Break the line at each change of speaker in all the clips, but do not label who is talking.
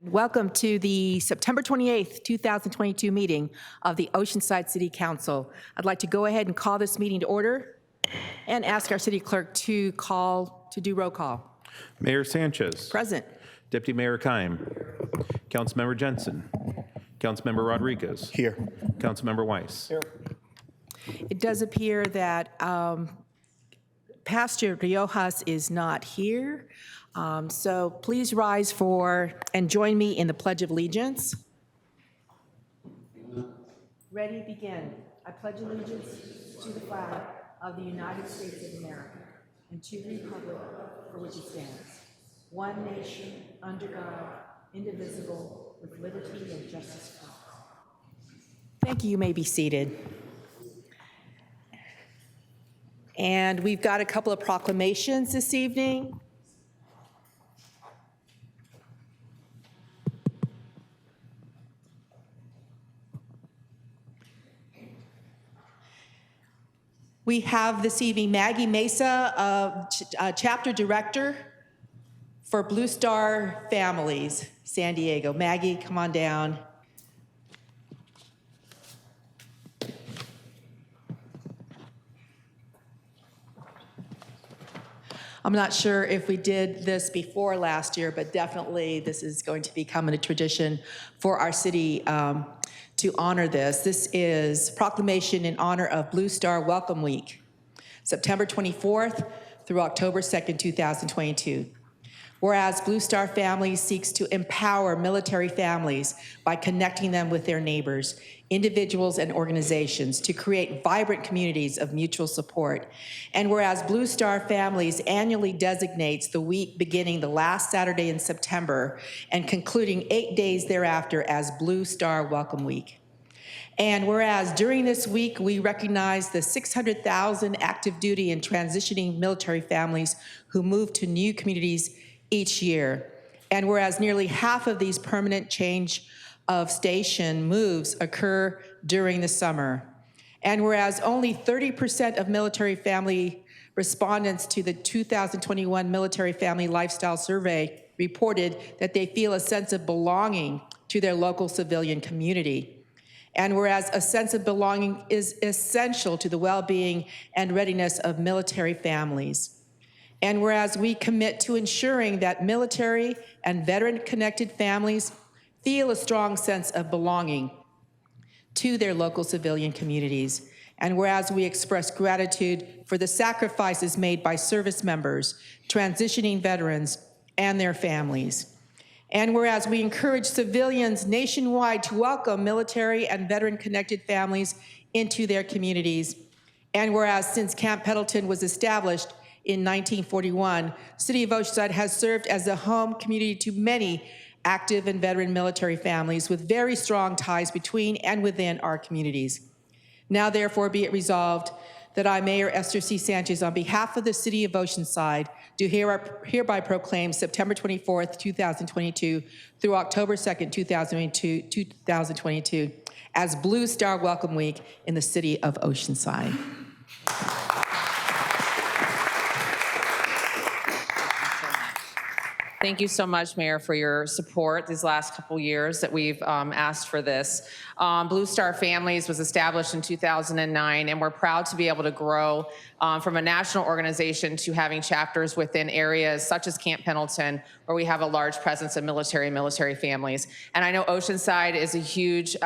Welcome to the September 28th, 2022 meeting of the Oceanside City Council. I'd like to go ahead and call this meeting to order and ask our city clerk to do roll call.
Mayor Sanchez.
Present.
Deputy Mayor Keim. Councilmember Jensen. Councilmember Rodriguez.
Here.
Councilmember Weiss. Here.
It does appear that Pastor Riojas is not here. So please rise and join me in the Pledge of Allegiance. Ready, begin. I pledge allegiance to the flag of the United States of America and to the republic for which it stands, one nation, under God, indivisible, with liberty and justice for all. Thank you. You may be seated. And we've got a couple of proclamations this evening. We have this evening Maggie Mesa, Chapter Director for Blue Star Families, San Diego. Maggie, come on down. I'm not sure if we did this before last year, but definitely this is going to become a tradition for our city to honor this. This is proclamation in honor of Blue Star Welcome Week, September 24th through October 2nd, 2022. Whereas Blue Star Families seeks to empower military families by connecting them with their neighbors, individuals, and organizations to create vibrant communities of mutual support. And whereas Blue Star Families annually designates the week beginning the last Saturday in September and concluding 8 days thereafter as Blue Star Welcome Week. And whereas during this week, we recognize the 600,000 active duty and transitioning military families who move to new communities each year. And whereas nearly half of these permanent change of station moves occur during the summer. And whereas only 30% of military family respondents to the 2021 Military Family Lifestyle Survey reported that they feel a sense of belonging to their local civilian community. And whereas a sense of belonging is essential to the well-being and readiness of military families. And whereas we commit to ensuring that military and veteran-connected families feel a strong sense of belonging to their local civilian communities. And whereas we express gratitude for the sacrifices made by service members, transitioning veterans, and their families. And whereas we encourage civilians nationwide to welcome military and veteran-connected families into their communities. And whereas since Camp Pendleton was established in 1941, City of Oceanside has served as a home community to many active and veteran military families with very strong ties between and within our communities. Now therefore be it resolved that I, Mayor Esther C. Sanchez, on behalf of the City of Oceanside, do hereby proclaim September 24th, 2022 through October 2nd, 2022 as Blue Star Welcome Week in the City of Oceanside.
Thank you so much, Mayor, for your support these last couple years that we've asked for this. Blue Star Families was established in 2009, and we're proud to be able to grow from a national organization to having chapters within areas such as Camp Pendleton, where we have a large presence of military families. And I know Oceanside is a huge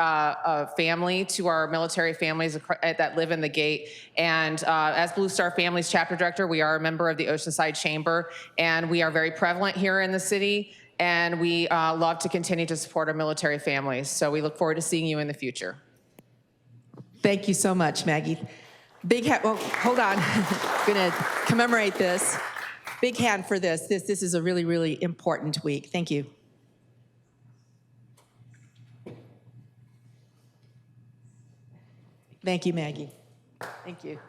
family to our military families that live in the gate. And as Blue Star Families Chapter Director, we are a member of the Oceanside Chamber, and we are very prevalent here in the city. And we love to continue to support our military families. So we look forward to seeing you in the future.
Thank you so much, Maggie. Big hand, well, hold on. I'm gonna commemorate this. Big hand for this. This is a really, really important week. Thank you. Thank you, Maggie. Thank you.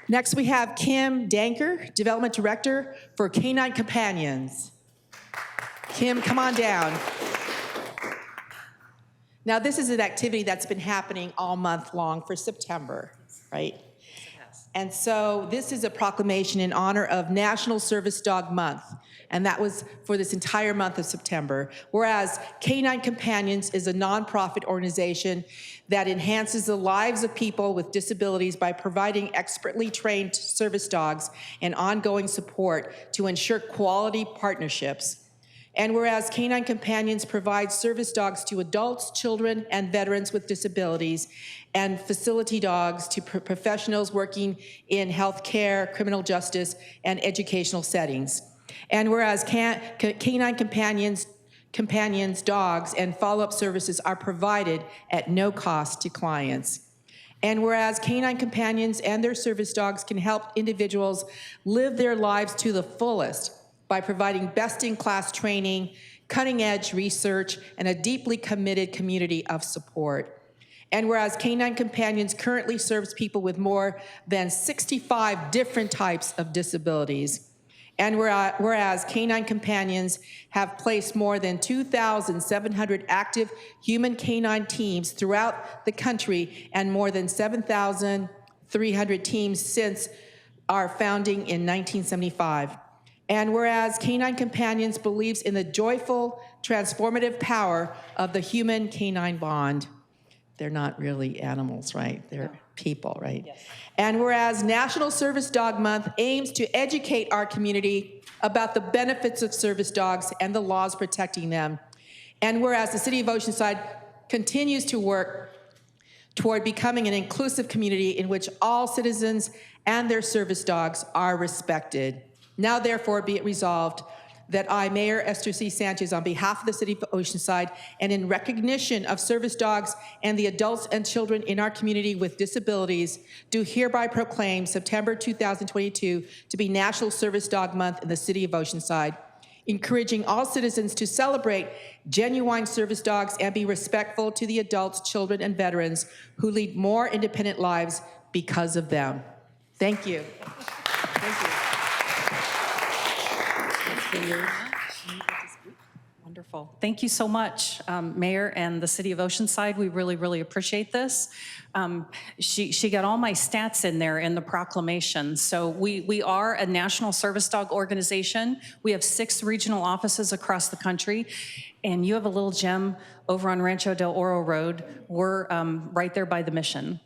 Next, we have Kim Danker, Development Director for Canine Companions. Kim, come on down. Now, this is an activity that's been happening all month long for September, right? Yes. And so this is a proclamation in honor of National Service Dog Month, and that was for this entire month of September. Whereas Canine Companions is a nonprofit organization that enhances the lives of people with disabilities by providing expertly trained service dogs and ongoing support to ensure quality partnerships. And whereas Canine Companions provides service dogs to adults, children, and veterans with disabilities, and facility dogs to professionals working in healthcare, criminal justice, and educational settings. And whereas Canine Companions dogs and follow-up services are provided at no cost to clients. And whereas Canine Companions and their service dogs can help individuals live their lives to the fullest by providing best-in-class training, cutting-edge research, and a deeply committed community of support. And whereas Canine Companions currently serves people with more than 65 different types of disabilities. And whereas Canine Companions have placed more than 2,700 active human canine teams throughout the country and more than 7,300 teams since our founding in 1975. And whereas Canine Companions believes in the joyful, transformative power of the human-canine bond. They're not really animals, right? They're people, right? Yes. And whereas National Service Dog Month aims to educate our community about the benefits of service dogs and the laws protecting them. And whereas the City of Oceanside continues to work toward becoming an inclusive community in which all citizens and their service dogs are respected. Now, therefore, be it resolved that I, Mayor Esther C. Sanchez, on behalf of the City of Oceanside, and in recognition of service dogs and the adults and children in our community with disabilities, do hereby proclaim September 2022 to be National Service Dog Month in the City of Oceanside, encouraging all citizens to celebrate genuine service dogs and be respectful to the adults, children, and veterans who lead more independent lives because of them. Thank you. Thank you.
Wonderful. Thank you so much, Mayor and the City of Oceanside. We really, really appreciate this. She got all my stats in there in the proclamation. So we are a national service dog organization. We have 6 regional offices across the country. And you have a little gem over on Rancho del Oro Road. We're right there by the Mission.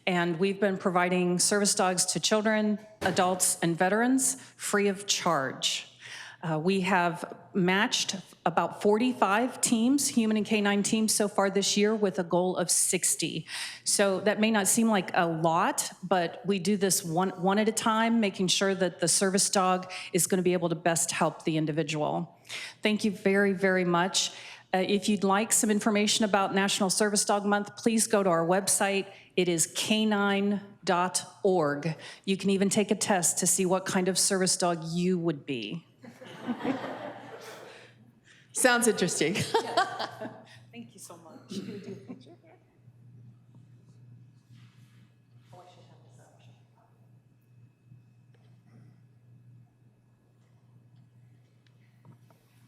And we've been providing service dogs to children, adults, and veterans free of charge. We have matched about 45 teams, human and canine teams, so far this year with a goal of 60. So that may not seem like a lot, but we do this one at a time, making sure that the service dog is going to be able to best help the individual. Thank you very, very much. If you'd like some information about National Service Dog Month, please go to our website. It is canine.org. You can even take a test to see what kind of service dog you would be.
Sounds interesting.
Thank you so much. Can we do a picture?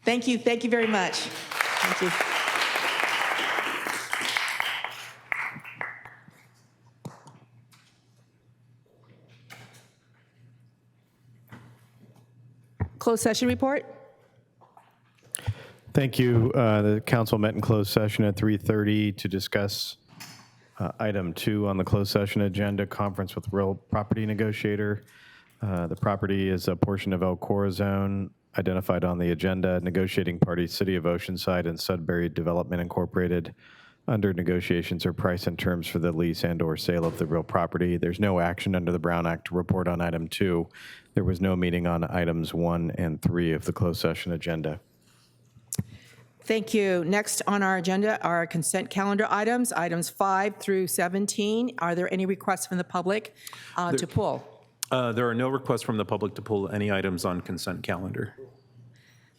Thank you very much. Thank you. Closed session report?
Thank you. The council met in closed session at 3:30 to discuss item 2 on the closed session agenda, conference with real property negotiator. The property is a portion of El Corazon identified on the agenda. Negotiating parties, City of Oceanside and Sudbury Development Incorporated. Under negotiations are price and terms for the lease and or sale of the real property. There's no action under the Brown Act to report on item 2. There was no meeting on items 1 and 3 of the closed session agenda.
Thank you. Next on our agenda are consent calendar items, items 5 through 17. Are there any requests from the public to pull?
There are no requests from the public to pull any items on consent calendar.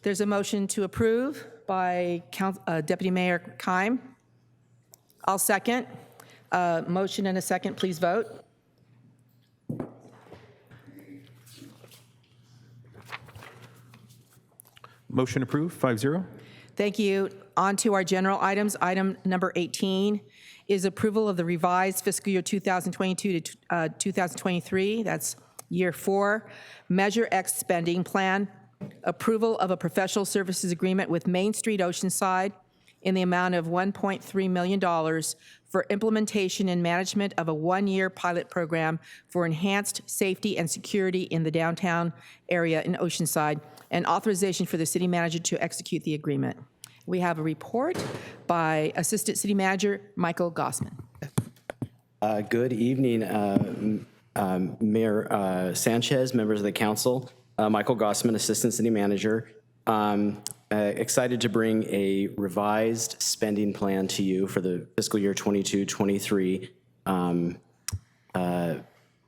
There's a motion to approve by Deputy Mayor Keim. I'll second. Motion and a second, please vote.
Motion approved, 5-0.
Thank you. On to our general items, item number 18. is approval of the revised fiscal year 2022 to 2023, that's year 4, Measure X spending plan, approval of a professional services agreement with Main Street Oceanside in the amount of $1.3 million for implementation and management of a 1-year pilot program for enhanced safety and security in the downtown area in Oceanside, and authorization for the city manager to execute the agreement. We have a report by Assistant City Manager Michael Gossman.
Good evening, Mayor Sanchez, members of the council. Michael Gossman, Assistant City Manager. Excited to bring a revised spending plan to you for the fiscal year 22-23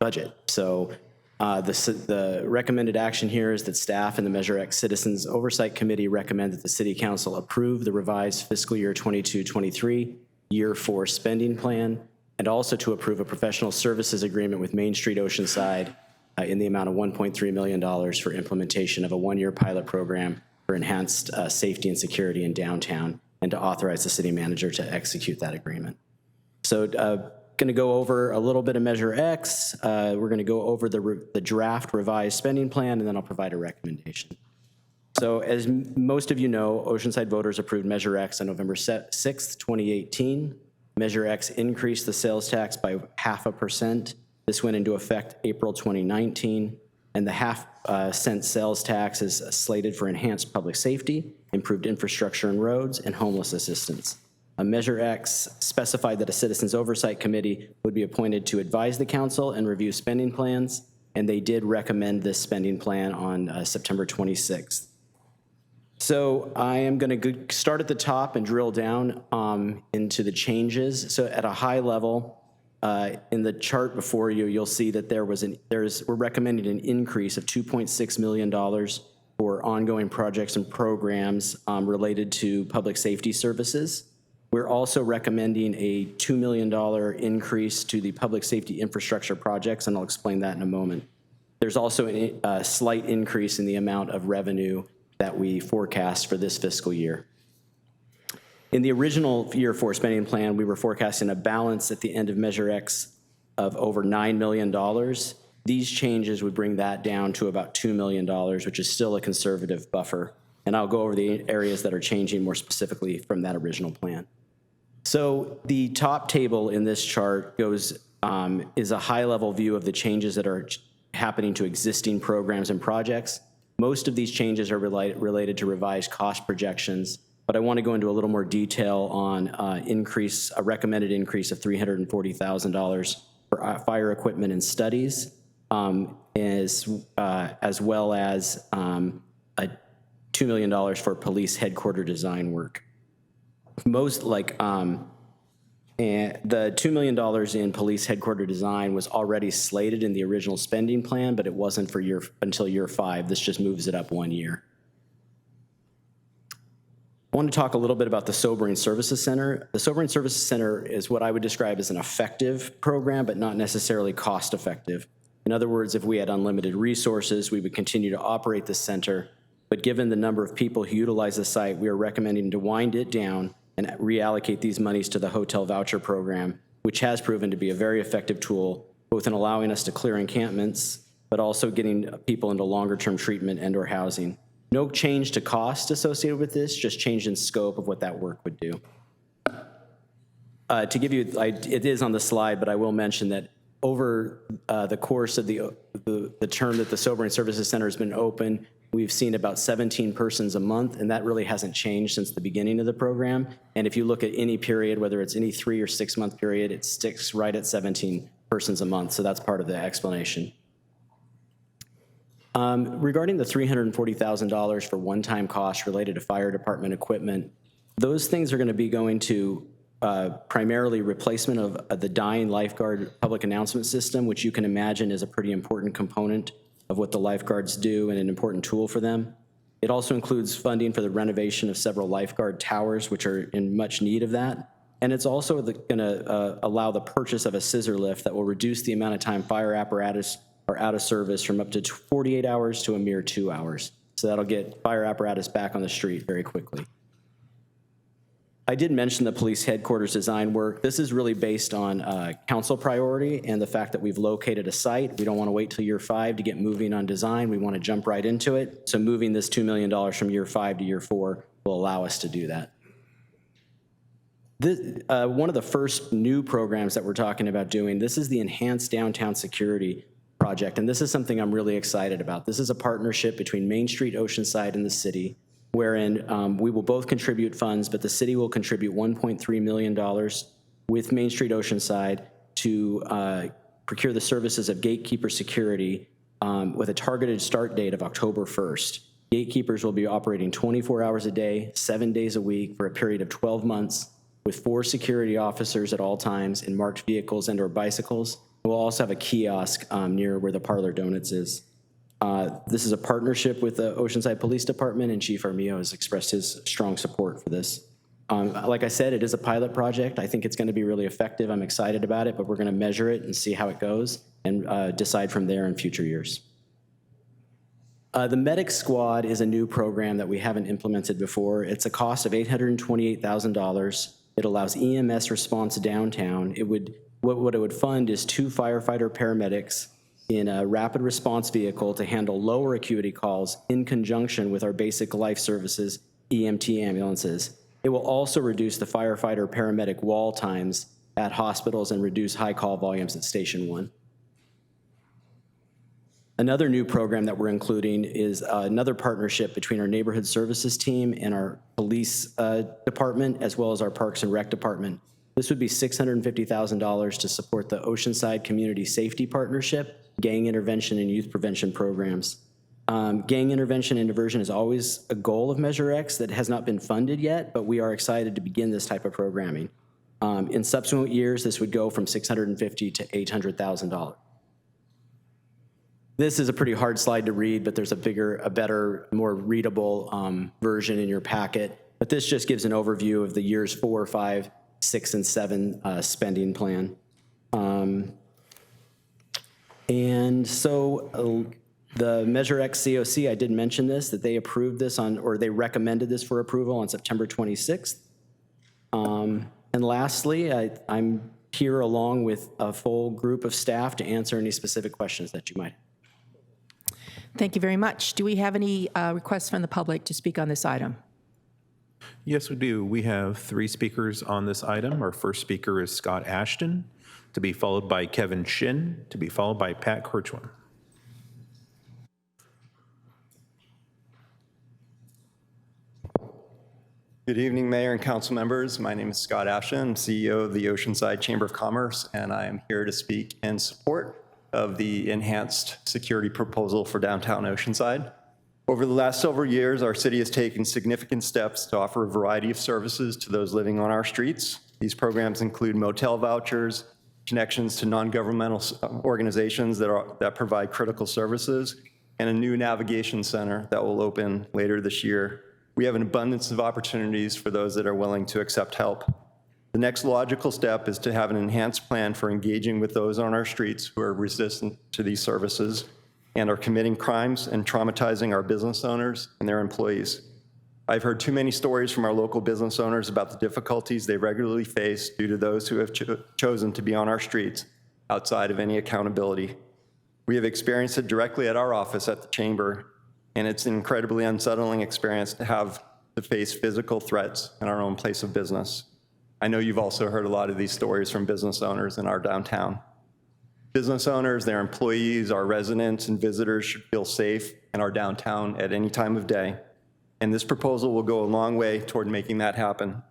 budget. So the recommended action here is that staff and the Measure X Citizens Oversight Committee recommend that the City Council approve the revised fiscal year 22-23 year 4 spending plan, and also to approve a professional services agreement with Main Street Oceanside in the amount of $1.3 million for implementation of a 1-year pilot program for enhanced safety and security in downtown, and to authorize the city manager to execute that agreement. So going to go over a little bit of Measure X. We're going to go over the draft revised spending plan, and then I'll provide a recommendation. So as most of you know, Oceanside voters approved Measure X on November 6th, 2018. Measure X increased the sales tax by 0.5%. This went into effect April 2019, and the 0.5 cent sales tax is slated for enhanced public safety, improved infrastructure and roads, and homeless assistance. Measure X specified that a Citizens Oversight Committee would be appointed to advise the council and review spending plans, and they did recommend this spending plan on September 26th. So I am going to start at the top and drill down into the changes. So at a high level, in the chart before you, you'll see that we're recommending an increase of $2.6 million for ongoing projects and programs related to public safety services. We're also recommending a $2 million increase to the public safety infrastructure projects, and I'll explain that in a moment. There's also a slight increase in the amount of revenue that we forecast for this fiscal year. In the original year 4 spending plan, we were forecasting a balance at the end of Measure X of over $9 million. These changes would bring that down to about $2 million, which is still a conservative buffer. And I'll go over the areas that are changing more specifically from that original plan. So the top table in this chart is a high-level view of the changes that are happening to existing programs and projects. Most of these changes are related to revised cost projections, but I want to go into a little more detail on a recommended increase of $340,000 for fire equipment and studies, as well as $2 million for police headquarter design work. And the $2 million in police headquarter design was already slated in the original spending plan, but it wasn't for until year 5. This just moves it up 1 year. I want to talk a little bit about the Sobering Services Center. The Sobering Services Center is what I would describe as an effective program, but not necessarily cost effective. In other words, if we had unlimited resources, we would continue to operate the center. But given the number of people who utilize the site, we are recommending to wind it down and reallocate these monies to the hotel voucher program, which has proven to be a very effective tool, both in allowing us to clear encampments, but also getting people into longer-term treatment and/or housing. No change to cost associated with this, just change in scope of what that work would do. To give you, it is on the slide, but I will mention that over the course of the term that the Sobering Services Center has been open, we've seen about 17 persons a month, and that really hasn't changed since the beginning of the program. And if you look at any period, whether it's any 3 or 6 month period, it sticks right at 17 persons a month. So that's part of the explanation. Regarding the $340,000 for one-time costs related to fire department equipment, those things are going to be going to primarily replacement of the dying lifeguard public announcement system, which you can imagine is a pretty important component of what the lifeguards do and an important tool for them. It also includes funding for the renovation of several lifeguard towers, which are in much need of that. And it's also going to allow the purchase of a scissor lift that will reduce the amount of time fire apparatus are out of service from up to 48 hours to a mere 2 hours. So that'll get fire apparatus back on the street very quickly. I did mention the police headquarters design work. This is really based on council priority and the fact that we've located a site. We don't want to wait till year 5 to get moving on design. We want to jump right into it. So moving this $2 million from year 5 to year 4 will allow us to do that. One of the first new programs that we're talking about doing, this is the Enhanced Downtown Security Project, and this is something I'm really excited about. This is a partnership between Main Street, Oceanside, and the city, wherein we will both contribute funds, but the city will contribute $1.3 million with Main Street Oceanside to procure the services of gatekeeper security with a targeted start date of October 1st. Gatekeepers will be operating 24 hours a day, 7 days a week for a period of 12 months with 4 security officers at all times in marked vehicles and/or bicycles. We'll also have a kiosk near where the Parlor Donuts is. This is a partnership with the Oceanside Police Department, and Chief Armillo has expressed his strong support for this. Like I said, it is a pilot project. I think it's going to be really effective. I'm excited about it, but we're going to measure it and see how it goes and decide from there in future years. The Medic Squad is a new program that we haven't implemented before. It's a cost of $828,000. It allows EMS response downtown. What it would fund is 2 firefighter paramedics in a rapid response vehicle to handle lower acuity calls in conjunction with our basic life services EMT ambulances. It will also reduce the firefighter paramedic wall times at hospitals and reduce high call volumes at Station 1. Another new program that we're including is another partnership between our neighborhood services team and our police department, as well as our Parks and Rec department. This would be $650,000 to support the Oceanside Community Safety Partnership, gang intervention and youth prevention programs. Gang intervention and diversion is always a goal of Measure X that has not been funded yet, but we are excited to begin this type of programming. In subsequent years, this would go from $650,000 to $800,000. This is a pretty hard slide to read, but there's a better, more readable version in your packet. But this just gives an overview of the years 4, 5, 6, and 7 spending plan. And so the Measure X COC, I did mention this, that they approved this or they recommended this for approval on September 26th. And lastly, I'm here along with a full group of staff to answer any specific questions that you might have.
Thank you very much. Do we have any requests from the public to speak on this item?
Yes, we do. We have 3 speakers on this item. Our first speaker is Scott Ashton, to be followed by Kevin Shin, to be followed by Pat Kirchwin.
Good evening, Mayor and Council members. My name is Scott Ashton. I'm CEO of the Oceanside Chamber of Commerce, and I am here to speak in support of the enhanced security proposal for downtown Oceanside. Over the last several years, our city has taken significant steps to offer a variety of services to those living on our streets. These programs include motel vouchers, connections to non-governmental organizations that provide critical services, and a new navigation center that will open later this year. We have an abundance of opportunities for those that are willing to accept help. The next logical step is to have an enhanced plan for engaging with those on our streets who are resistant to these services and are committing crimes and traumatizing our business owners and their employees. I've heard too many stories from our local business owners about the difficulties they regularly face due to those who have chosen to be on our streets outside of any accountability. We have experienced it directly at our office at the Chamber, and it's an incredibly unsettling experience to have to face physical threats in our own place of business. I know you've also heard a lot of these stories from business owners in our downtown. Business owners, their employees, our residents and visitors should feel safe in our downtown at any time of day. And this proposal will go a long way toward making that happen.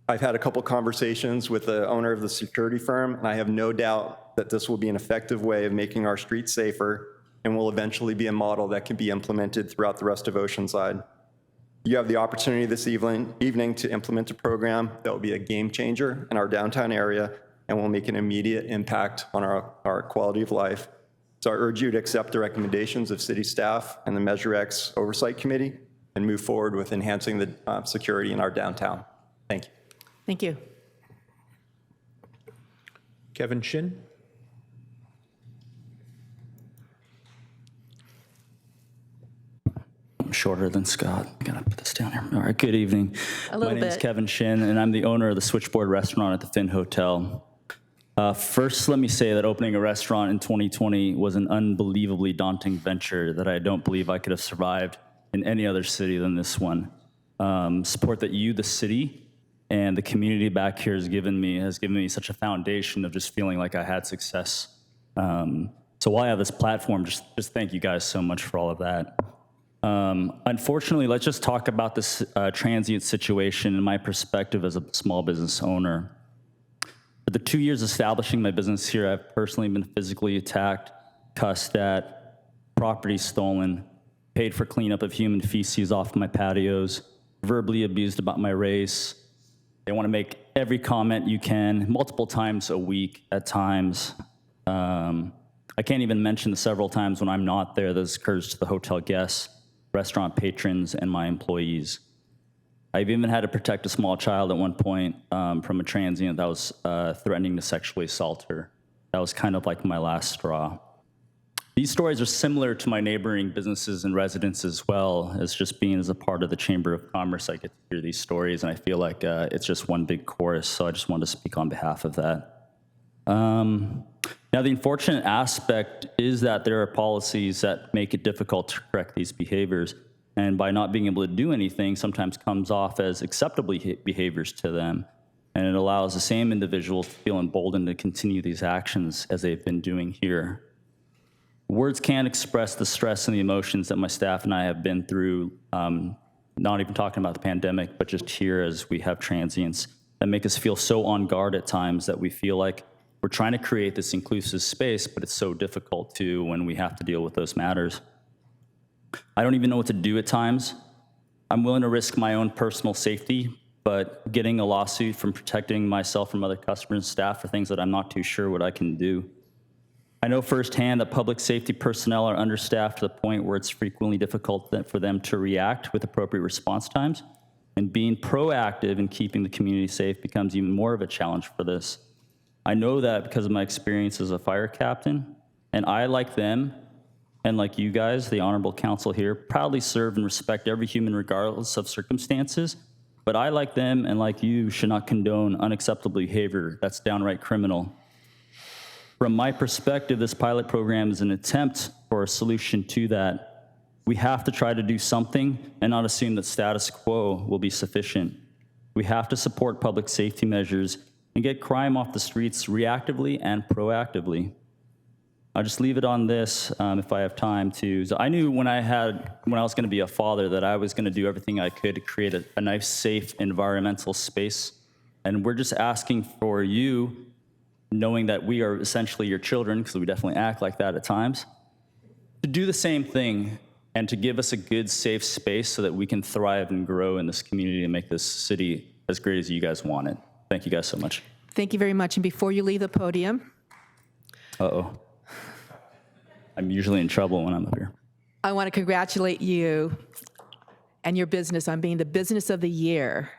I've had a couple conversations with the owner of the security firm, and I have no doubt that this will be an effective way of making our streets safer and will eventually be a model that can be implemented throughout the rest of Oceanside. You have the opportunity this evening to implement a program that will be a game changer in our downtown area and will make an immediate impact on our quality of life. So I urge you to accept the recommendations of city staff and the Measure X Oversight Committee and move forward with enhancing the security in our downtown. Thank you.
Thank you.
Kevin Shin.
shorter than Scott. I gotta put this down here. All right, good evening.
A little
My name is
bit.
Kevin Shin, and I'm the owner of the Switchboard Restaurant at the Finn Hotel. First, let me say that opening a restaurant in 2020 was an unbelievably daunting venture that I don't believe I could have survived in any other city than this one. Support that you, the city, and the community back here has given me such a foundation of just feeling like I had success. So while I have this platform, just thank you guys so much for all of that. Unfortunately, let's just talk about this transient situation and my perspective as a small business owner. For the 2 years establishing my business here, I've personally been physically attacked, cussed at, property stolen, paid for cleanup of human feces off my patios, verbally abused about my race. They want to make every comment you can, multiple times a week at times. I can't even mention the several times when I'm not there that this occurs to the hotel guests, restaurant patrons, and my employees. I've even had to protect a small child at one point from a transient that was threatening to sexually assault her. That was kind of like my last straw. These stories are similar to my neighboring businesses and residents as well, as just being as a part of the Chamber of Commerce, I get to hear these stories, and I feel like it's just one big chorus, so I just wanted to speak on behalf of that. Now, the unfortunate aspect is that there are policies that make it difficult to correct these behaviors, and by not being able to do anything, sometimes comes off as acceptable behaviors to them, and it allows the same individual to feel emboldened to continue these actions as they've been doing here. Words can't express the stress and the emotions that my staff and I have been through, not even talking about the pandemic, but just here as we have transients that make us feel so on guard at times that we feel like we're trying to create this inclusive space, but it's so difficult to when we have to deal with those matters. I don't even know what to do at times. I'm willing to risk my own personal safety, but getting a lawsuit from protecting myself from other customers and staff for things that I'm not too sure what I can do. I know firsthand that public safety personnel are understaffed to the point where it's frequently difficult for them to react with appropriate response times, and being proactive in keeping the community safe becomes even more of a challenge for this. I know that because of my experience as a fire captain, and I, like them, and like you guys, the honorable council here, proudly serve and respect every human regardless of circumstances, but I, like them and like you, should not condone unacceptable behavior that's downright criminal. From my perspective, this pilot program is an attempt for a solution to that. We have to try to do something and not assume that status quo will be sufficient. We have to support public safety measures and get crime off the streets reactively and proactively. I'll just leave it on this if I have time to. So I knew when I was going to be a father that I was going to do everything I could to create a nice, safe environmental space. And we're just asking for you, knowing that we are essentially your children, because we definitely act like that at times, to do the same thing and to give us a good, safe space so that we can thrive and grow in this community and make this city as great as you guys want it. Thank you guys so much.
Thank you very much. And before you leave the podium,
Uh-oh. I'm usually in trouble when I'm up here.
I want to congratulate you and your business on being the Business of the Year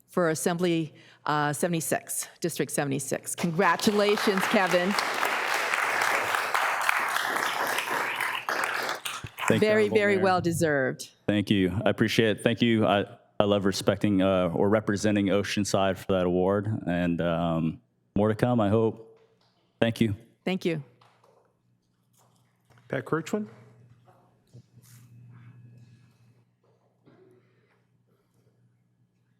for Assembly 76, District 76. Congratulations, Kevin.
Thank you,
Very,
Honorable
very
Mayor.
well deserved.
Thank you. I appreciate it. Thank you. I love respecting or representing Oceanside for that award, and more to come, I hope. Thank you.
Thank you.
Pat Kirchwin?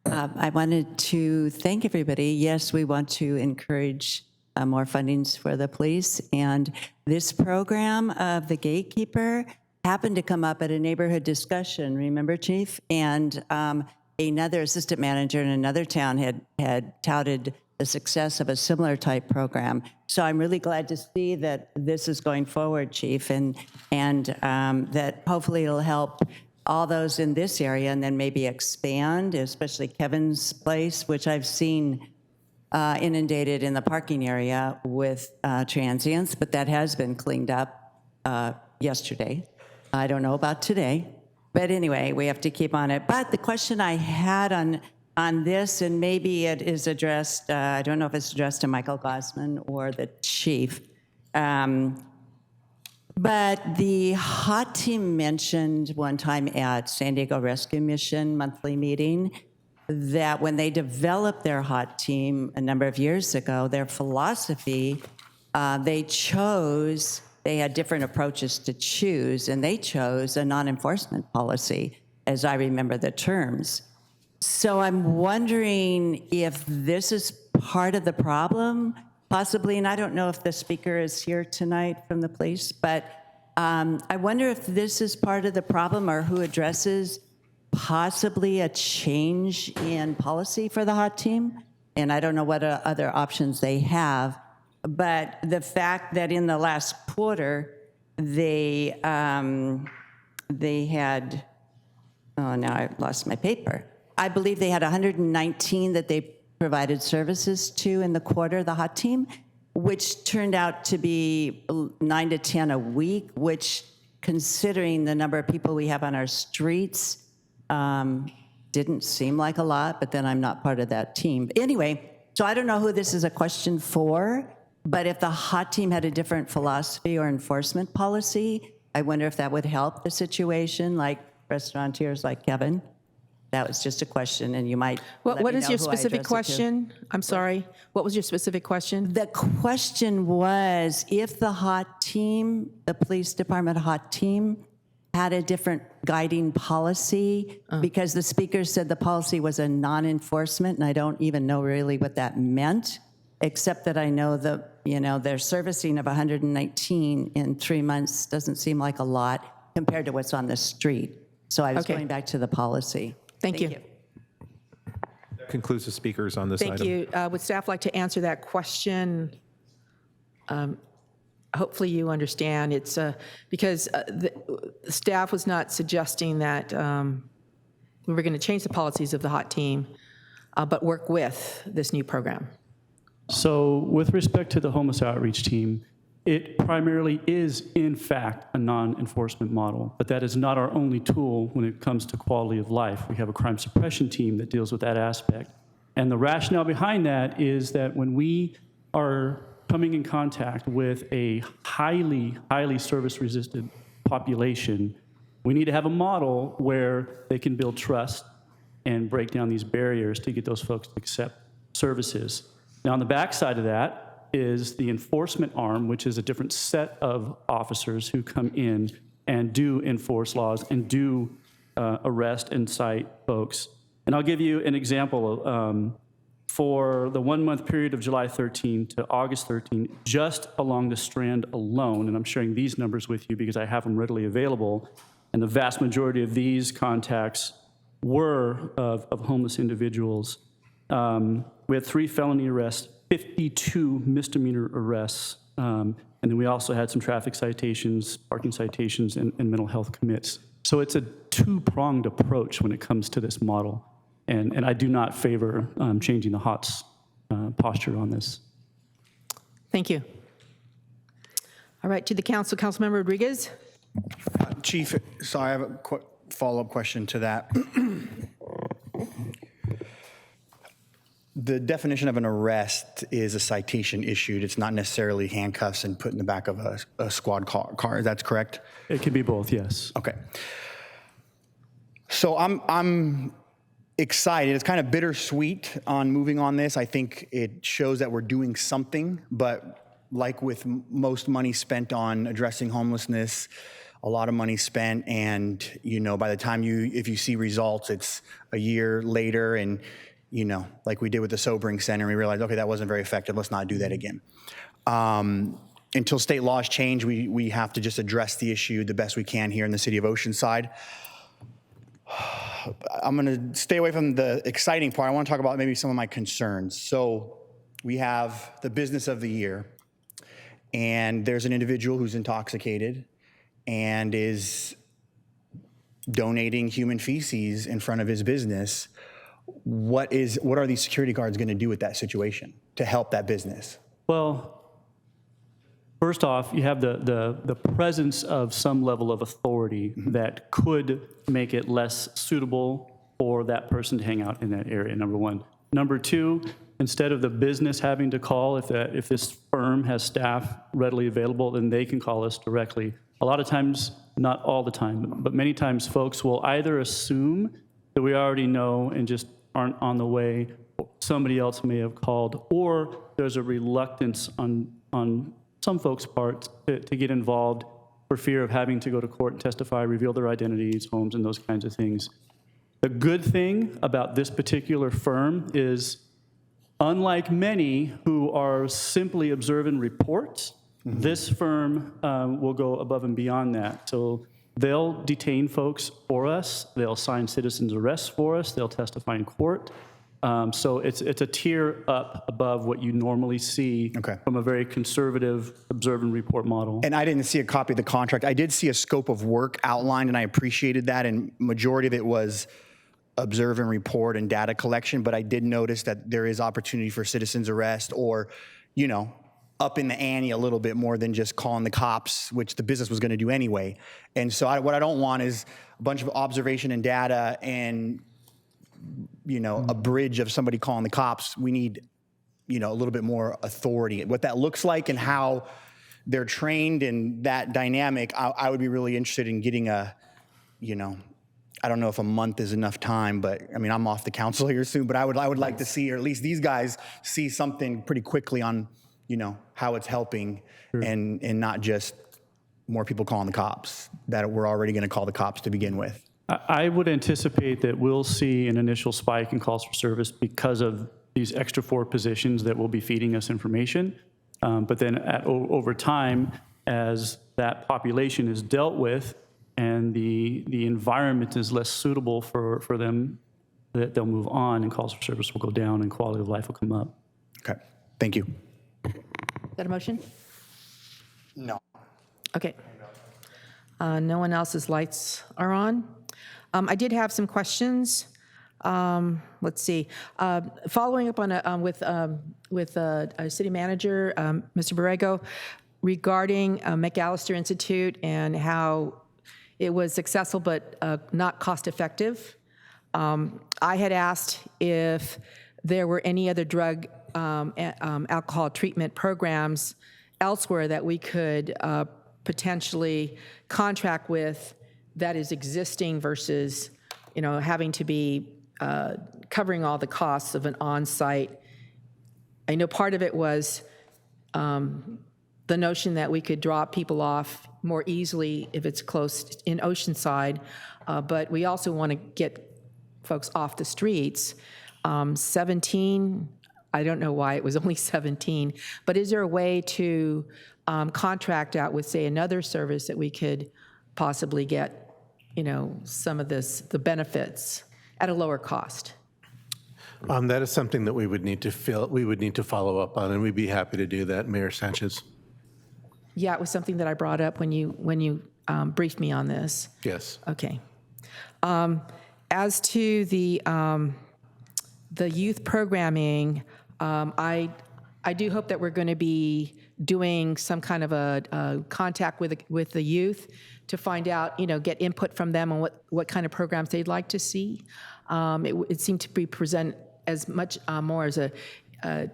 I wanted to thank everybody. Yes, we want to encourage more fundings for the police. And this program of the gatekeeper happened to come up at a neighborhood discussion, remember, Chief? And another assistant manager in another town had touted the success of a similar type program. So I'm really glad to see that this is going forward, Chief, and that hopefully it'll help all those in this area and then maybe expand, especially Kevin's place, which I've seen inundated in the parking area with transients, but that has been cleaned up yesterday. I don't know about today, but anyway, we have to keep on it. But the question I had on this, and maybe it is addressed, I don't know if it's addressed to Michael Glassman or the chief. But the hot team mentioned one time at San Diego Rescue Mission monthly meeting that when they developed their hot team a number of years ago, their philosophy, they had different approaches to choose, and they chose a non-enforcement policy, as I remember the terms. So I'm wondering if this is part of the problem, possibly, and I don't know if the speaker is here tonight from the police, but I wonder if this is part of the problem or who addresses possibly a change in policy for the hot team. And I don't know what other options they have, but the fact that in the last quarter, they had, oh, now I've lost my paper. I believe they had 119 that they provided services to in the quarter, the hot team, which turned out to be 9 to 10 a week, which, considering the number of people we have on our streets, didn't seem like a lot, but then I'm not part of that team. Anyway, so I don't know who this is a question for, but if the hot team had a different philosophy or enforcement policy, I wonder if that would help the situation, like restaurateurs like Kevin. That was just a question, and you might
What is your
who I
specific
address it to.
question? I'm sorry. What was your specific question?
The question was if the hot team, the police department hot team, had a different guiding policy, because the speaker said the policy was a non-enforcement, and I don't even know really what that meant, except that I know their servicing of 119 in 3 months doesn't seem like a lot compared to what's on the street. So I was
Okay.
going back to the policy.
Thank you.
That concludes the speakers on this item.
Thank you. Would staff like to answer that question? Hopefully you understand. It's because the staff was not suggesting that we were going to change the policies of the hot team, but work with this new program.
So with respect to the homeless outreach team, it primarily is, in fact, a non-enforcement model, but that is not our only tool when it comes to quality of life. We have a crime suppression team that deals with that aspect. And the rationale behind that is that when we are coming in contact with a highly service-resistant population, we need to have a model where they can build trust and break down these barriers to get those folks to accept services. Now, on the backside of that is the enforcement arm, which is a different set of officers who come in and do enforce laws and do arrest and cite folks. And I'll give you an example. For the 1 month period of July 13 to August 13, just along the Strand alone, and I'm sharing these numbers with you because I have them readily available, and the vast majority of these contacts were of homeless individuals. We had 3 felony arrests, 52 misdemeanor arrests, and then we also had some traffic citations, parking citations, and mental health commits. So it's a two-pronged approach when it comes to this model, and I do not favor changing the HOTS posture on this.
Thank you. All right, to the council, Councilmember Rodriguez.
Chief, so I have a follow-up question to that. The definition of an arrest is a citation issued. It's not necessarily handcuffs and put in the back of a squad car. That's correct?
It can be both, yes.
Okay. So I'm excited. It's kind of bittersweet on moving on this. I think it shows that we're doing something, but like with most money spent on addressing homelessness, a lot of money spent, and by the time if you see results, it's a year later, and like we did with the sobering center, we realized, okay, that wasn't very effective. Let's not do that again. Until state laws change, we have to just address the issue the best we can here in the city of Oceanside. I'm going to stay away from the exciting part. I want to talk about maybe some of my concerns. So we have the business of the year, and there's an individual who's intoxicated and is donating human feces in front of his business. What are these security guards going to do with that situation to help that business?
Well, first off, you have the presence of some level of authority that could make it less suitable for that person to hang out in that area, number one. Number two, instead of the business having to call, if this firm has staff readily available, then they can call us directly. A lot of times, not all the time, but many times folks will either assume that we already know and just aren't on the way, somebody else may have called, or there's a reluctance on some folks' part to get involved for fear of having to go to court and testify, reveal their identities, homes, and those kinds of things. The good thing about this particular firm is, unlike many who are simply observe and report, this firm will go above and beyond that. So they'll detain folks for us, they'll sign citizens' arrests for us, they'll testify in court. So it's a tier up above what you normally see from a very conservative observe and report model.
And I didn't see a copy of the contract. I did see a scope of work outlined, and I appreciated that, and majority of it was observe and report and data collection, but I did notice that there is opportunity for citizens arrest or, you know, up in the ante a little bit more than just calling the cops, which the business was going to do anyway. And so what I don't want is a bunch of observation and data and, you know, a bridge of somebody calling the cops. We need, you know, a little bit more authority. What that looks like and how they're trained and that dynamic, I would be really interested in getting a, you know, I don't know if a month is enough time, but I mean, I'm off the council here soon, but I would like to see, or at least these guys see something pretty quickly on, you know, how it's helping and not just more people calling the cops that we're already going to call the cops to begin with.
I would anticipate that we'll see an initial spike in calls for service because of these extra 4 positions that will be feeding us information. But then over time, as that population is dealt with and the environment is less suitable for them, that they'll move on and calls for service will go down and quality of life will come up.
Okay, thank you.
Is that a motion?
No.
Okay. No one else's lights are on. I did have some questions. Let's see. Following up on with our city manager, Mr. Borrego, regarding McAllister Institute and how it was successful but not cost effective. I had asked if there were any other drug alcohol treatment programs elsewhere that we could potentially contract with that is existing versus, you know, having to be covering all the costs of an on-site. I know part of it was the notion that we could drop people off more easily if it's close in Oceanside, but we also want to get folks off the streets. 17, I don't know why it was only 17, but is there a way to contract out with, say, another service that we could possibly get, you know, some of the benefits at a lower cost?
That is something that we would need to follow up on, and we'd be happy to do that, Mayor Sanchez.
Yeah, it was something that I brought up when you briefed me on this.
Yes.
Okay. As to the youth programming, I do hope that we're going to be doing some kind of a contact with the youth to find out, you know, get input from them on what kind of programs they'd like to see. It seemed to be present as much more as a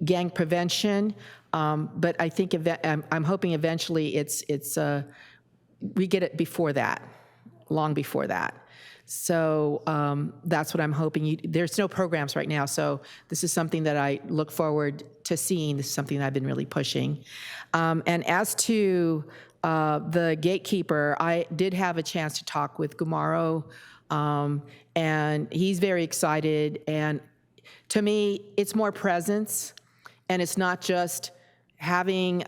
gang prevention, but I think I'm hoping eventually we get it before that, long before that. So that's what I'm hoping. There's no programs right now, so this is something that I look forward to seeing. This is something that I've been really pushing. And as to the gatekeeper, I did have a chance to talk with Gumaro, and he's very excited. And to me, it's more presence, and it's not just having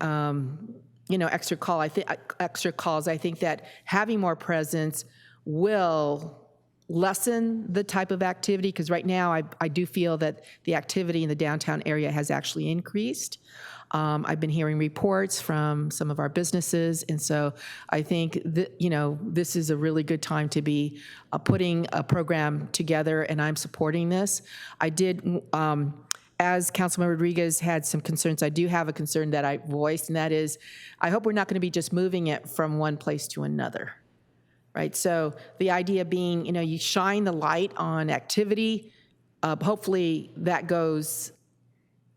you know, extra calls. I think that having more presence will lessen the type of activity, because right now I do feel that the activity in the downtown area has actually increased. I've been hearing reports from some of our businesses, and so I think that, you know, this is a really good time to be putting a program together, and I'm supporting this. I did, as Councilman Rodriguez had some concerns, I do have a concern that I voiced, and that is, I hope we're not going to be just moving it from one place to another. Right, so the idea being, you know, you shine the light on activity, hopefully that goes,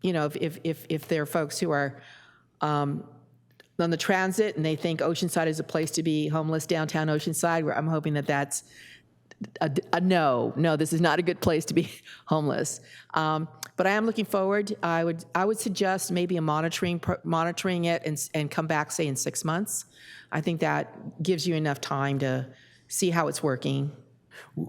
you know, if there are folks who are on the transit and they think Oceanside is a place to be homeless, downtown Oceanside, where I'm hoping that that's a no, this is not a good place to be homeless. But I am looking forward. I would suggest maybe monitoring it and come back, say, in 6 months. I think that gives you enough time to see how it's working.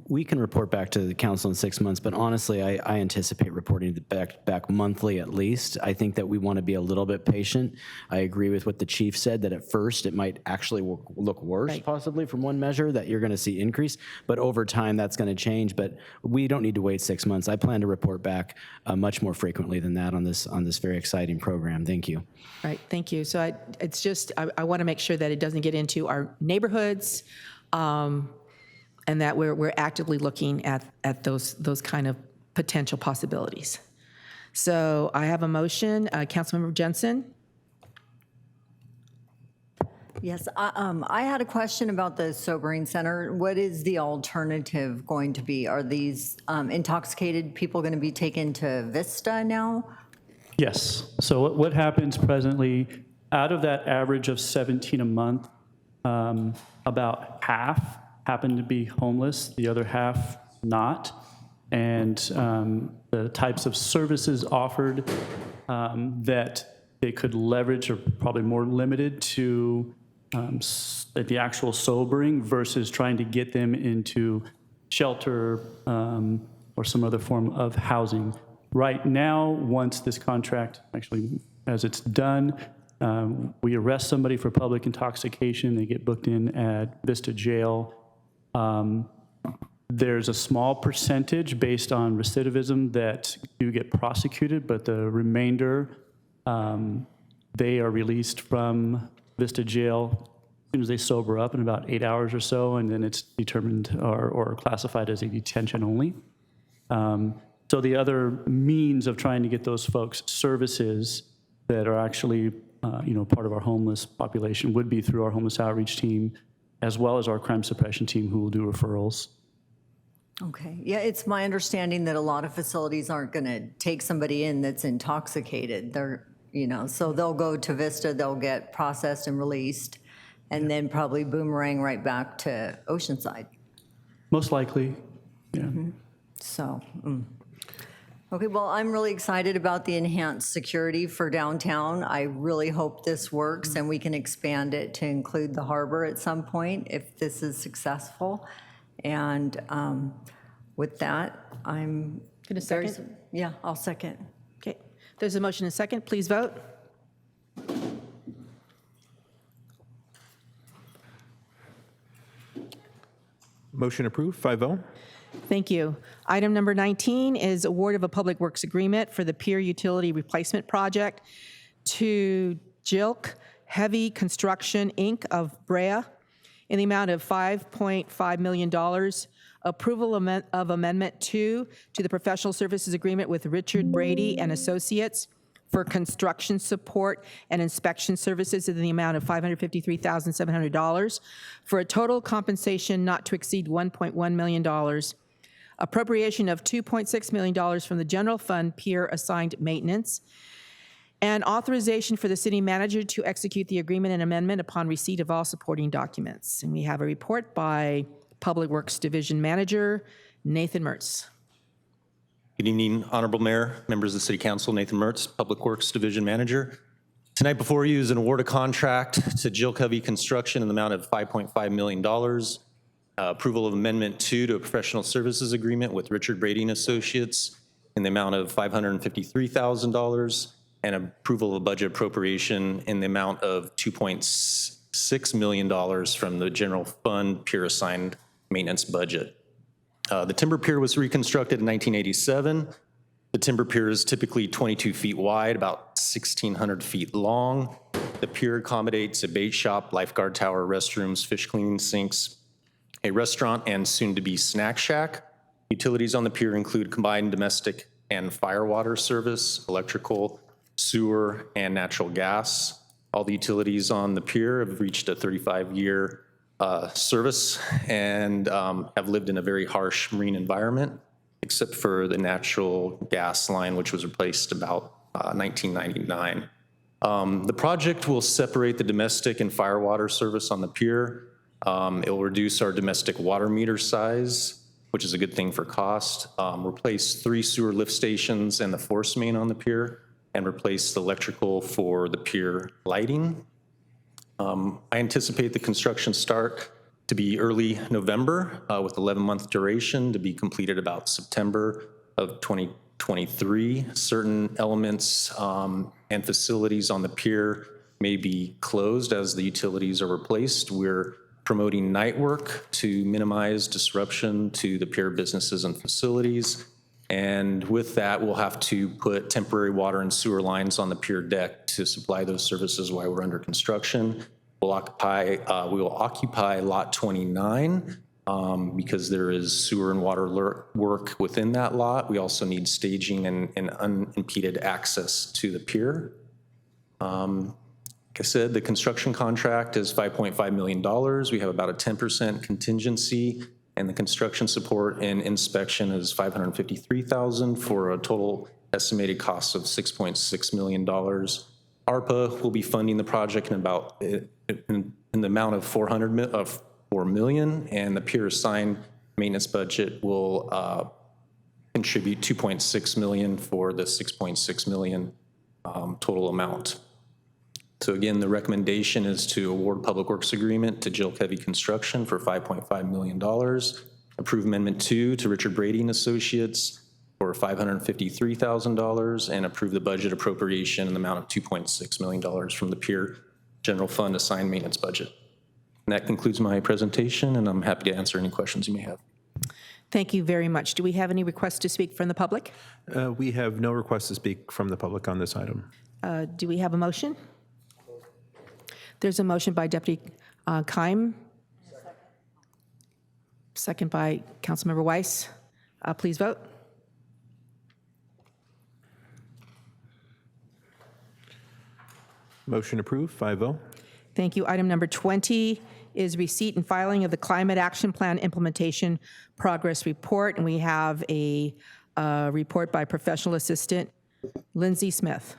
We can report back to the council in 6 months, but honestly, I anticipate reporting back monthly at least. I think that we want to be a little bit patient. I agree with what the chief said, that at first it might actually look worse possibly from one measure, that you're going to see increase, but over time that's going to change. But we don't need to wait 6 months. I plan to report back much more frequently than that on this very exciting program. Thank you.
Right, thank you. So it's just, I want to make sure that it doesn't get into our neighborhoods, and that we're actively looking at those kind of potential possibilities. So I have a motion. Councilmember Jensen?
Yes, I had a question about the sobering center. What is the alternative going to be? Are these intoxicated people going to be taken to Vista now?
Yes. So what happens presently, out of that average of 17 a month, about half happen to be homeless, the other half not. And the types of services offered that they could leverage are probably more limited to the actual sobering versus trying to get them into shelter or some other form of housing. Right now, once this contract, actually, as it's done, we arrest somebody for public intoxication, they get booked in at Vista Jail. There's a small percentage based on recidivism that do get prosecuted, but the remainder, they are released from Vista Jail as soon as they sober up in about 8 hours or so, and then it's determined or classified as a detention only. So the other means of trying to get those folks services that are actually part of our homeless population would be through our homeless outreach team, as well as our crime suppression team, who will do referrals.
Okay. Yeah, it's my understanding that a lot of facilities aren't going to take somebody in that's intoxicated. They're, so they'll go to Vista, they'll get processed and released, and then probably boomerang right back to Oceanside.
Most likely, yeah.
Mm-hmm. So, Okay, well, I'm really excited about the enhanced security for downtown. I really hope this works and we can expand it to include the harbor at some point if this is successful. And with that, I'm
Gonna second?
Yeah, I'll second.
Okay, there's a motion and a second. Please vote.
Motion approved, 5-0.
Thank you. Item number 19 is award of a public works agreement for the Pier Utility Replacement Project to Jilk Heavy Construction, Inc. of Brea in the amount of $5.5 million. Approval of Amendment 2 to the Professional Services Agreement with Richard Brady and Associates for construction support and inspection services in the amount of $553,700 for a total compensation not to exceed $1.1 million. Appropriation of $2.6 million from the general fund Pier assigned maintenance, and authorization for the city manager to execute the agreement and amendment upon receipt of all supporting documents. And we have a report by Public Works Division Manager Nathan Mertz.
Good evening, Honorable Mayor, members of the City Council. Nathan Mertz, Public Works Division Manager. Tonight before you is an award of contract to Jilk Heavy Construction in the amount of $5.5 million. Approval of Amendment 2 to a professional services agreement with Richard Brady and Associates in the amount of $553,000, and approval of a budget appropriation in the amount of $2.6 million from the general fund Pier assigned maintenance budget. The timber pier was reconstructed in 1987. The timber pier is typically 22 feet wide, about 1,600 feet long. The pier accommodates a bait shop, lifeguard tower, restrooms, fish cleaning sinks, a restaurant, and soon-to-be snack shack. Utilities on the pier include combined domestic and fire water service, electrical, sewer, and natural gas. All the utilities on the pier have reached a 35-year service and have lived in a very harsh marine environment. except for the natural gas line, which was replaced about 1999. The project will separate the domestic and fire water service on the pier. It will reduce our domestic water meter size, which is a good thing for cost, replace 3 sewer lift stations and the force main on the pier, and replace the electrical for the pier lighting. I anticipate the construction start to be early November with 11-month duration to be completed about September of 2023. Certain elements and facilities on the pier may be closed as the utilities are replaced. We're promoting night work to minimize disruption to the pier businesses and facilities. And with that, we'll have to put temporary water and sewer lines on the pier deck to supply those services while we're under construction. We will occupy lot 29 because there is sewer and water work within that lot. We also need staging and unimpeded access to the pier. Like I said, the construction contract is $5.5 million. We have about a 10% contingency, and the construction support and inspection is $553,000 for a total estimated cost of $6.6 million. ARPA will be funding the project in the amount of $4 million, and the pier assigned maintenance budget will contribute $2.6 million for the $6.6 million total amount. So again, the recommendation is to award public works agreement to Jilk Heavy Construction for $5.5 million, approve Amendment 2 to Richard Brady and Associates for $553,000, and approve the budget appropriation in the amount of $2.6 million from the Pier General Fund assigned maintenance budget. And that concludes my presentation, and I'm happy to answer any questions you may have.
Thank you very much. Do we have any requests to speak from the public?
We have no requests to speak from the public on this item.
Do we have a motion? There's a motion by Deputy Keim. Second by Councilmember Weiss. Please vote.
Motion approved, 5-0.
Thank you. Item number 20 is receipt and filing of the Climate Action Plan Implementation Progress Report, and we have a report by Professional Assistant Lindsay Smith.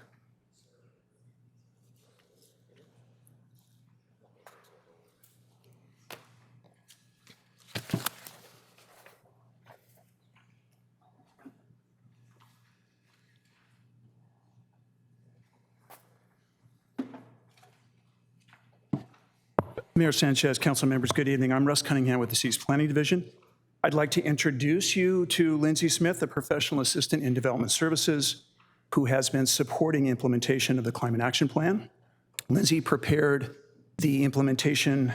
Mayor Sanchez, council members, good evening. I'm Russ Cunningham with the City's Planning Division. I'd like to introduce you to Lindsay Smith, the Professional Assistant in Development Services, who has been supporting implementation of the Climate Action Plan. Lindsay prepared the implementation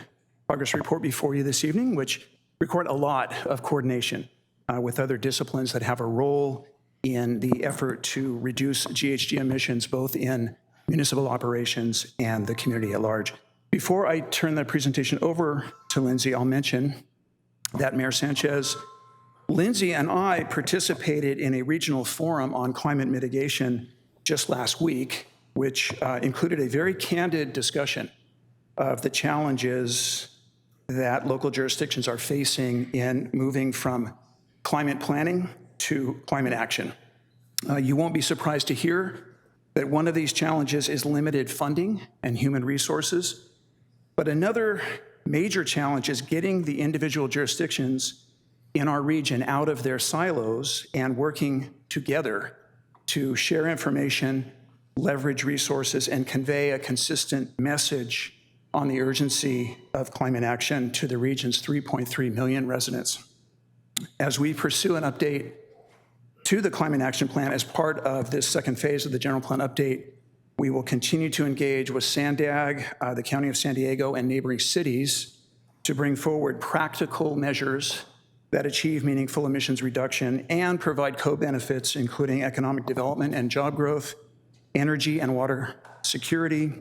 progress report before you this evening, which record a lot of coordination with other disciplines that have a role in the effort to reduce GHG emissions, both in municipal operations and the community at large. Before I turn the presentation over to Lindsay, I'll mention that Mayor Sanchez, Lindsay and I participated in a regional forum on climate mitigation just last week, which included a very candid discussion of the challenges that local jurisdictions are facing in moving from climate planning to climate action. You won't be surprised to hear that one of these challenges is limited funding and human resources. But another major challenge is getting the individual jurisdictions in our region out of their silos and working together to share information, leverage resources, and convey a consistent message on the urgency of climate action to the region's 3.3 million residents. As we pursue an update to the Climate Action Plan as part of this second phase of the General Plan update, we will continue to engage with Sandag, the County of San Diego, and neighboring cities to bring forward practical measures that achieve meaningful emissions reduction and provide co-benefits, including economic development and job growth, energy and water security,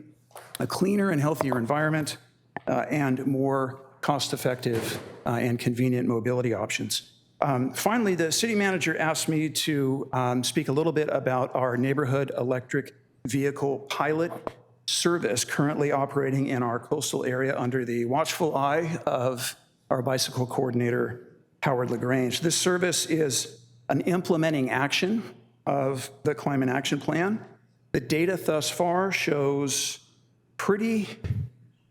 a cleaner and healthier environment, and more cost-effective and convenient mobility options. Finally, the city manager asked me to speak a little bit about our neighborhood electric vehicle pilot service currently operating in our coastal area under the watchful eye of our bicycle coordinator, Howard LaGrange. This service is an implementing action of the Climate Action Plan. The data thus far shows pretty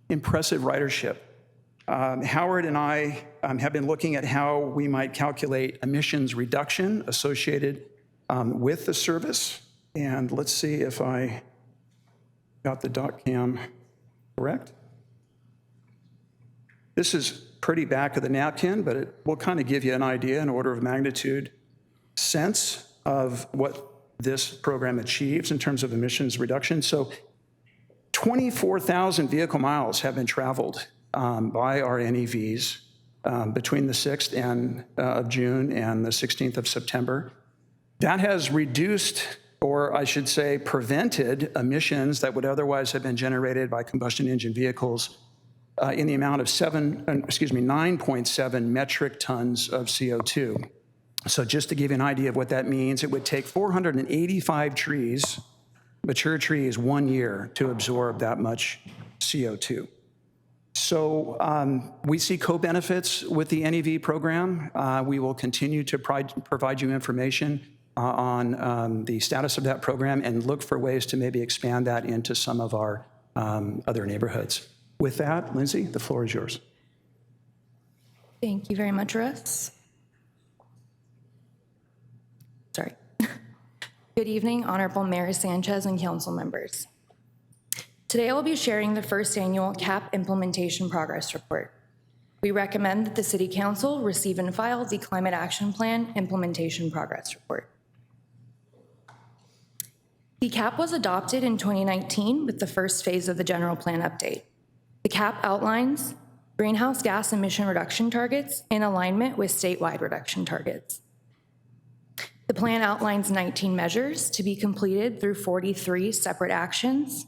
impressive ridership. Howard and I have been looking at how we might calculate emissions reduction associated with the service. And let's see if I got the .cam correct. This is pretty back of the napkin, but it will kind of give you an idea, an order of magnitude sense of what this program achieves in terms of emissions reduction. So 24,000 vehicle miles have been traveled by our NEVs between the 6th of June and the 16th of September. That has reduced, or I should say prevented, emissions that would otherwise have been generated by combustion engine vehicles in the amount of 9.7 metric tons of CO2. So just to give you an idea of what that means, it would take 485 trees, mature trees, 1 year to absorb that much CO2. So we see co-benefits with the NEV program. We will continue to provide you information on the status of that program and look for ways to maybe expand that into some of our other neighborhoods. With that, Lindsay, the floor is yours.
Thank you very much, Russ. Sorry. Good evening, Honorable Mayor Sanchez and council members. Today I will be sharing the first annual CAP Implementation Progress Report. We recommend that the City Council receive and file the Climate Action Plan Implementation Progress Report. The CAP was adopted in 2019 with the first phase of the General Plan update. The CAP outlines greenhouse gas emission reduction targets in alignment with statewide reduction targets. The plan outlines 19 measures to be completed through 43 separate actions.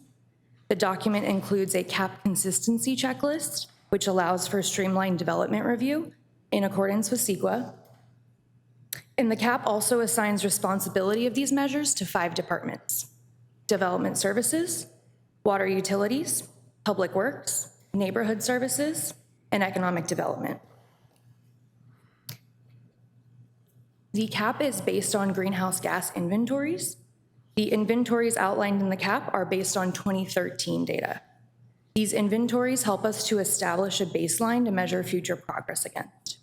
The document includes a CAP consistency checklist, which allows for streamlined development review in accordance with CEQA. And the CAP also assigns responsibility of these measures to 5 departments: Development Services, Water Utilities, Public Works, Neighborhood Services, and Economic Development. The CAP is based on greenhouse gas inventories. The inventories outlined in the CAP are based on 2013 data. These inventories help us to establish a baseline to measure future progress against.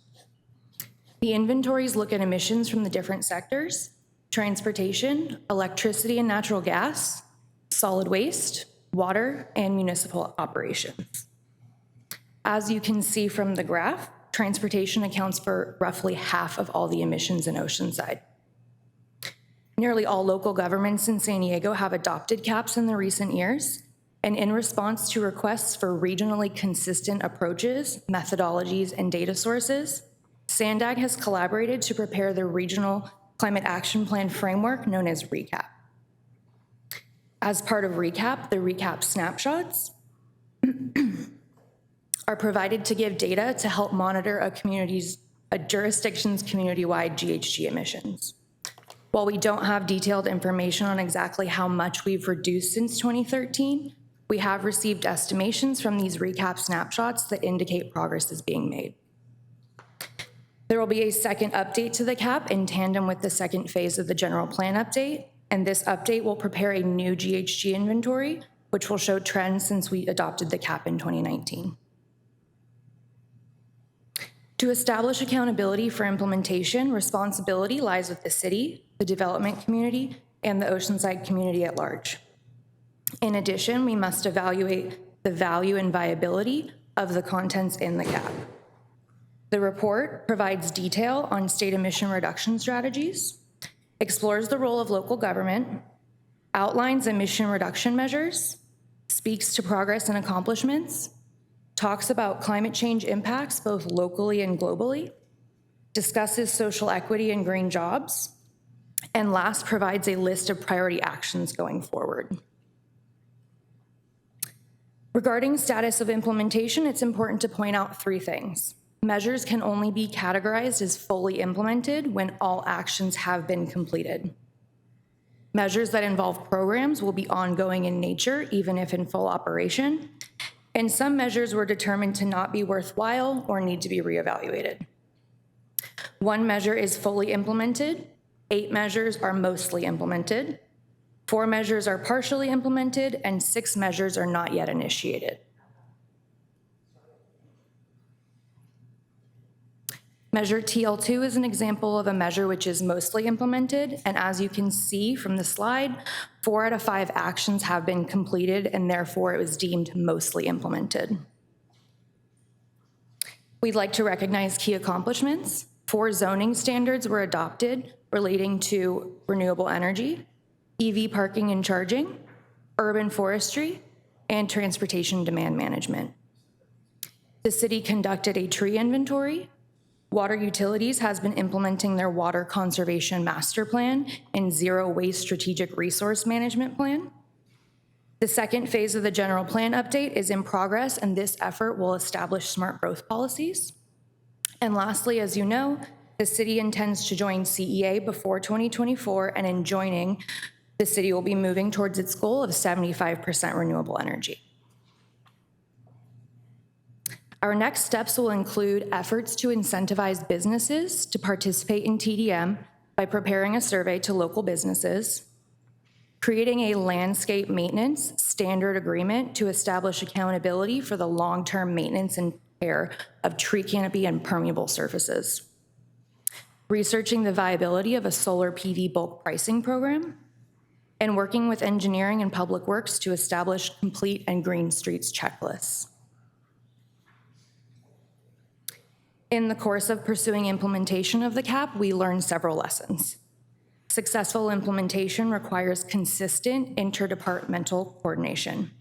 The inventories look at emissions from the different sectors: transportation, electricity and natural gas, solid waste, water, and municipal operations. As you can see from the graph, transportation accounts for roughly half of all the emissions in Oceanside. Nearly all local governments in San Diego have adopted CAPs in the recent years, and in response to requests for regionally consistent approaches, methodologies, and data sources, SANDAG has collaborated to prepare the Regional Climate Action Plan framework known as RECAP. As part of RECAP, the RECAP snapshots are provided to give data to help monitor a jurisdiction's community-wide GHG emissions. While we don't have detailed information on exactly how much we've reduced since 2013, we have received estimations from these RECAP snapshots that indicate progress is being made. There will be a second update to the CAP in tandem with the second phase of the general plan update, and this update will prepare a new GHG inventory, which will show trends since we adopted the CAP in 2019. To establish accountability for implementation, responsibility lies with the city, the development community, and the Oceanside community at large. In addition, we must evaluate the value and viability of the contents in the CAP. The report provides detail on state emission reduction strategies, explores the role of local government, outlines emission reduction measures, speaks to progress and accomplishments, talks about climate change impacts both locally and globally, discusses social equity and green jobs, and last provides a list of priority actions going forward. Regarding status of implementation, it's important to point out 3 things. Measures can only be categorized as fully implemented when all actions have been completed. Measures that involve programs will be ongoing in nature, even if in full operation, and some measures were determined to not be worthwhile or need to be reevaluated. One measure is fully implemented 8 measures are mostly implemented, 4 measures are partially implemented, and 6 measures are not yet initiated. Measure TL2 is an example of a measure which is mostly implemented, and as you can see from the slide, 4 out of 5 actions have been completed, and therefore it was deemed mostly implemented. We'd like to recognize key accomplishments. 4 zoning standards were adopted relating to renewable energy, EV parking and charging, urban forestry, and transportation demand management. The city conducted a tree inventory. Water Utilities has been implementing their water conservation master plan and zero waste strategic resource management plan. The second phase of the general plan update is in progress, and this effort will establish smart growth policies. And lastly, as you know, the city intends to join CEA before 2024, and in joining, the city will be moving towards its goal of 75% renewable energy. Our next steps will include efforts to incentivize businesses to participate in TDM by preparing a survey to local businesses, creating a landscape maintenance standard agreement to establish accountability for the long-term maintenance and care of tree canopy and permeable surfaces, researching the viability of a solar PV bulk pricing program, and working with engineering and public works to establish complete and green streets checklists. In the course of pursuing implementation of the CAP, we learned several lessons. Successful implementation requires consistent interdepartmental coordination.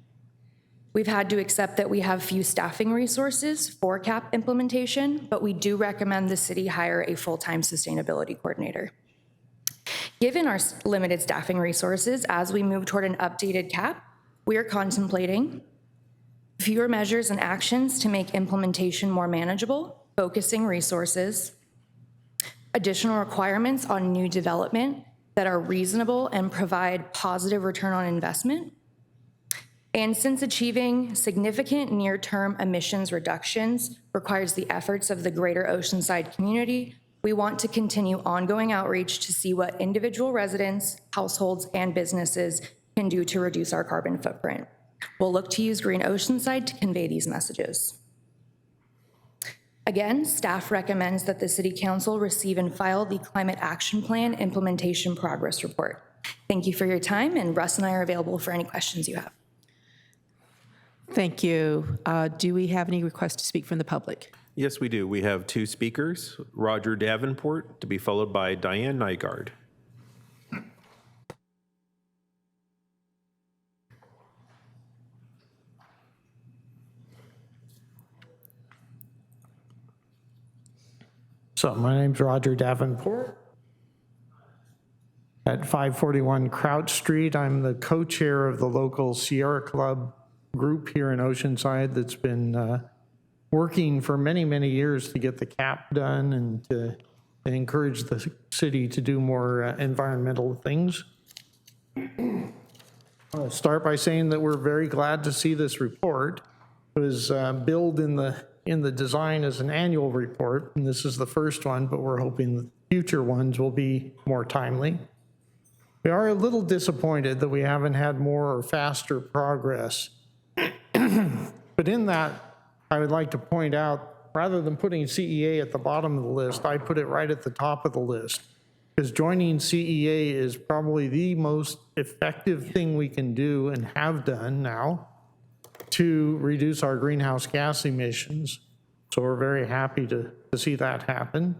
We've had to accept that we have few staffing resources for CAP implementation, but we do recommend the city hire a full-time sustainability coordinator. Given our limited staffing resources, as we move toward an updated CAP, we are contemplating fewer measures and actions to make implementation more manageable, focusing resources, additional requirements on new development that are reasonable and provide positive return on investment. And since achieving significant near-term emissions reductions requires the efforts of the greater Oceanside community, we want to continue ongoing outreach to see what individual residents, households, and businesses can do to reduce our carbon footprint. We'll look to use Green Oceanside to convey these messages. Again, staff recommends that the City Council receive and file the Climate Action Plan Implementation Progress Report. Thank you for your time, and Russ and I are available for any questions you have.
Thank you. Do we have any requests to speak from the public?
Yes, we do. We have 2 speakers, Roger Davenport, to be followed by Diane Nygaard.
So my name's Roger Davenport at 541 Crouch Street. I'm the co-chair of the local Sierra Club group here in Oceanside that's been working for many, many years to get the CAP done and to encourage the city to do more environmental things. I'll start by saying that we're very glad to see this report. It was billed in the design as an annual report, and this is the first one, but we're hoping the future ones will be more timely. We are a little disappointed that we haven't had more or faster progress. But in that, I would like to point out, rather than putting CEA at the bottom of the list, I put it right at the top of the list, because joining CEA is probably the most effective thing we can do and have done now to reduce our greenhouse gas emissions. So we're very happy to see that happen.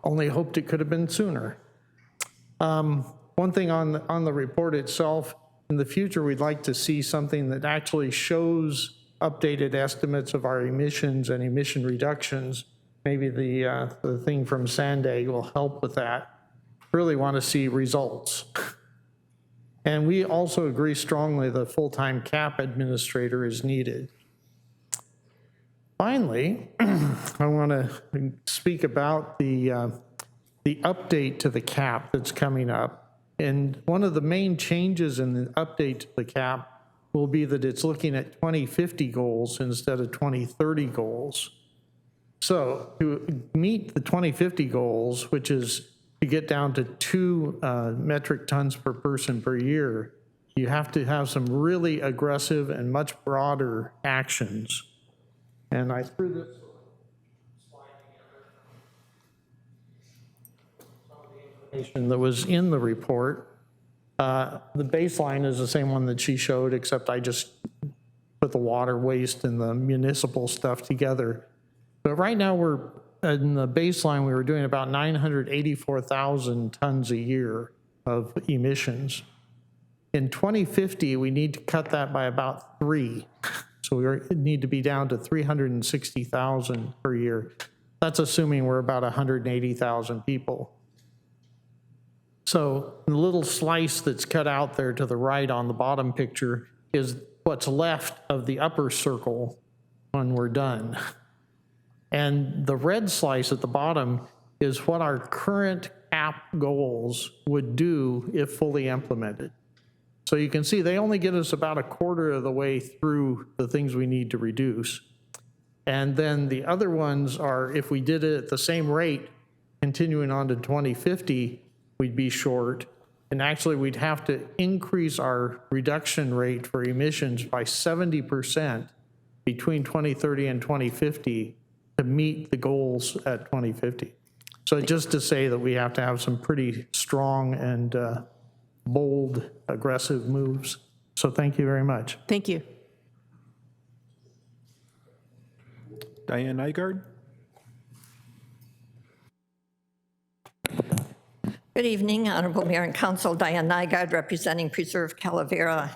Only hoped it could have been sooner. One thing on the report itself, in the future, we'd like to see something that actually shows updated estimates of our emissions and emission reductions. Maybe the thing from Sandag will help with that. Really want to see results. And we also agree strongly that a full-time CAP administrator is needed. Finally, I want to speak about the update to the CAP that's coming up. And one of the main changes in the update to the CAP will be that it's looking at 2050 goals instead of 2030 goals. So to meet the 2050 goals, which is to get down to 2 metric tons per person per year, you have to have some really aggressive and much broader actions. And I threw this slide together. Some of the information that was in the report. The baseline is the same one that she showed, except I just put the water waste and the municipal stuff together. But right now we're in the baseline, we were doing about 984,000 tons a year of emissions. In 2050, we need to cut that by about 3. So we need to be down to 360,000 per year. That's assuming we're about 180,000 people. So the little slice that's cut out there to the right on the bottom picture is what's left of the upper circle when we're done. And the red slice at the bottom is what our current CAP goals would do if fully implemented. So you can see they only get us about a quarter of the way through the things we need to reduce. And then the other ones are, if we did it at the same rate, continuing on to 2050, we'd be short. And actually, we'd have to increase our reduction rate for emissions by 70% between 2030 and 2050 to meet the goals at 2050. So just to say that we have to have some pretty strong and bold, aggressive moves. So thank you very much.
Thank you.
Diane Nygaard?
Good evening, Honorable Mayor and Council. Diane Nygaard, representing Preserve Calavera.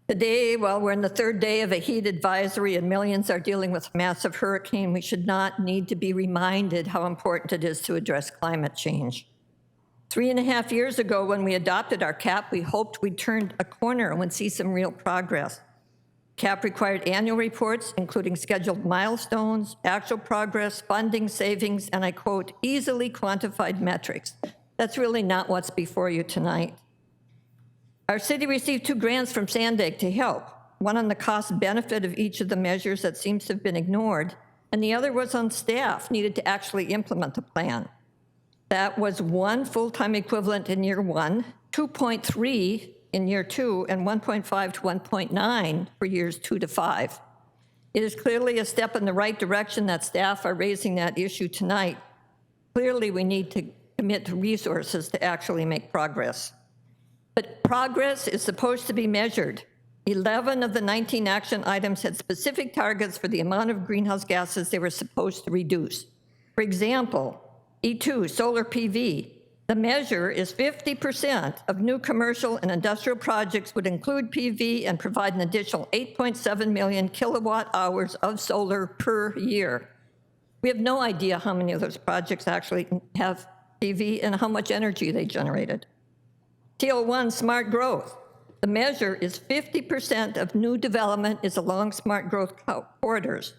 Today, while we're in the 3rd day of a heat advisory and millions are dealing with a massive hurricane, we should not need to be reminded how important it is to address climate change. 3.5 years ago, when we adopted our CAP, we hoped we'd turn a corner and would see some real progress. CAP required annual reports, including scheduled milestones, actual progress, funding, savings, and I quote, easily quantified metrics. That's really not what's before you tonight. Our city received 2 grants from Sandag to help, one on the cost benefit of each of the measures that seems to have been ignored, and the other was on staff needed to actually implement the plan. That was 1 full-time equivalent in year 1, 2.3 in year 2, and 1.5 to 1.9 for years 2 to 5. It is clearly a step in the right direction that staff are raising that issue tonight. Clearly, we need to commit to resources to actually make progress. But progress is supposed to be measured. 11 of the 19 action items had specific targets for the amount of greenhouse gases they were supposed to reduce. For example, E2, solar PV. The measure is 50% of new commercial and industrial projects would include PV and provide an additional 8.7 million kilowatt hours of solar per year. We have no idea how many of those projects actually have PV and how much energy they generated. TL1, smart growth. The measure is 50% of new development is along smart growth corridors.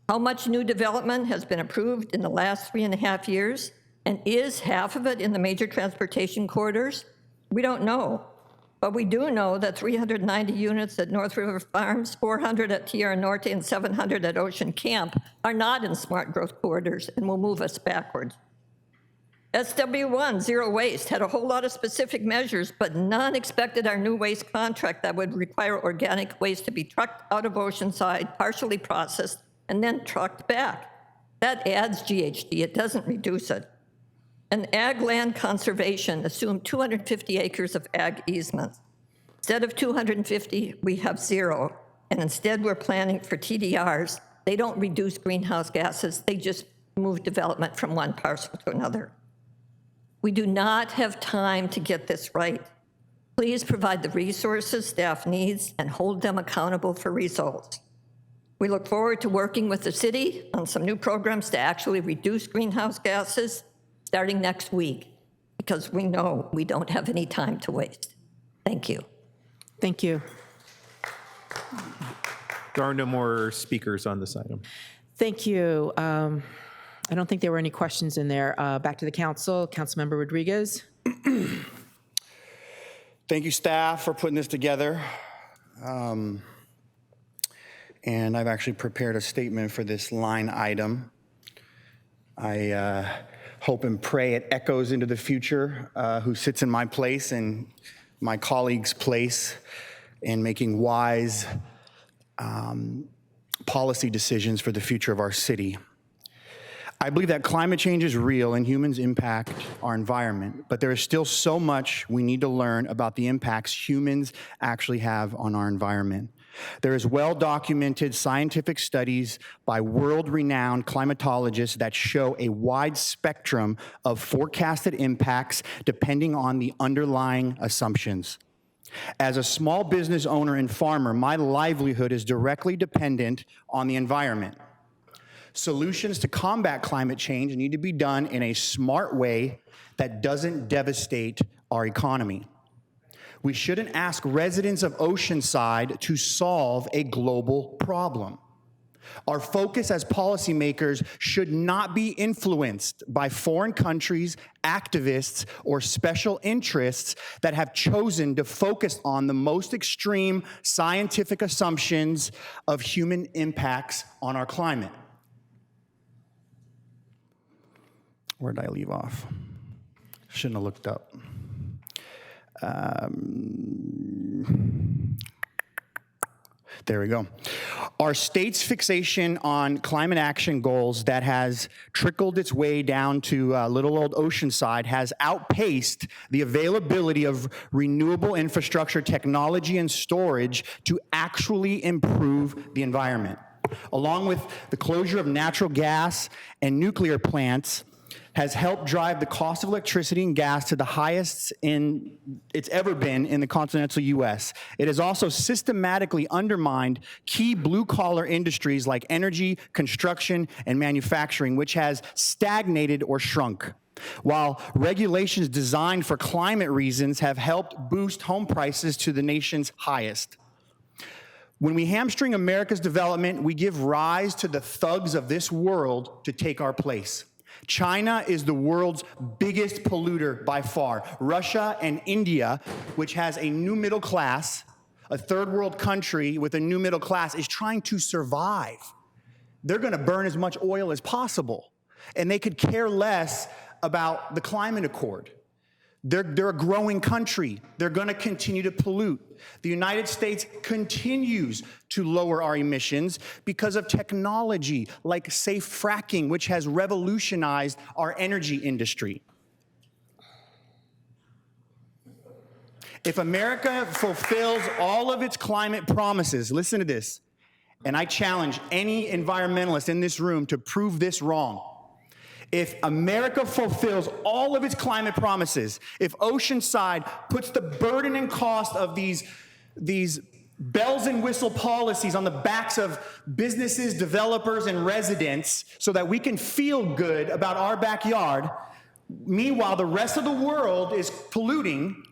How much new development has been approved in the last 3.5 years? And is half of it in the major transportation corridors? We don't know. But we do know that 390 units at North River Farms, 400 at Tierra Norte, and 700 at Ocean Camp are not in smart growth corridors and will move us backwards. SW1, zero waste, had a whole lot of specific measures, but none expected our new waste contract that would require organic waste to be trucked out of Oceanside, partially processed, and then trucked back. That adds GHG, it doesn't reduce it. And ag land conservation assumed 250 acres of ag easements. Instead of 250, we have 0. And instead we're planning for TDRs. They don't reduce greenhouse gases, they just move development from one parcel to another. We do not have time to get this right. Please provide the resources staff needs and hold them accountable for results. We look forward to working with the city on some new programs to actually reduce greenhouse gases starting next week, because we know we don't have any time to waste. Thank you.
Thank you.
There are no more speakers on this item.
Thank you. I don't think there were any questions in there. Back to the council. Councilmember Rodriguez.
Thank you, staff, for putting this together. And I've actually prepared a statement for this line item. I hope and pray it echoes into the future, who sits in my place and my colleagues' place in making wise policy decisions for the future of our city. I believe that climate change is real and humans impact our environment, but there is still so much we need to learn about the impacts humans actually have on our environment. There is well-documented scientific studies by world-renowned climatologists that show a wide spectrum of forecasted impacts depending on the underlying assumptions. As a small business owner and farmer, my livelihood is directly dependent on the environment. Solutions to combat climate change need to be done in a smart way that doesn't devastate our economy. We shouldn't ask residents of Oceanside to solve a global problem. Our focus as policymakers should not be influenced by foreign countries, activists, or special interests that have chosen to focus on the most extreme scientific assumptions of human impacts on our climate. Where did I leave off? Shouldn't have looked up. There we go. Our state's fixation on climate action goals that has trickled its way down to little old Oceanside has outpaced the availability of renewable infrastructure, technology, and storage to actually improve the environment. Along with the closure of natural gas and nuclear plants, has helped drive the cost of electricity and gas to the highest it's ever been in the continental U.S. It has also systematically undermined key blue-collar industries like energy, construction, and manufacturing, which has stagnated or shrunk. While regulations designed for climate reasons have helped boost home prices to the nation's highest. When we hamstring America's development, we give rise to the thugs of this world to take our place. China is the world's biggest polluter by far. Russia and India, which has a new middle class, a third world country with a new middle class, is trying to survive. They're going to burn as much oil as possible, and they could care less about the climate accord. They're a growing country. They're going to continue to pollute. The United States continues to lower our emissions because of technology like safe fracking, which has revolutionized our energy industry. If America fulfills all of its climate promises, listen to this, and I challenge any environmentalist in this room to prove this wrong. If America fulfills all of its climate promises, if Oceanside puts the burden and cost of these bells and whistle policies on the backs of businesses, developers, and residents so that we can feel good about our backyard, meanwhile the rest of the world is polluting,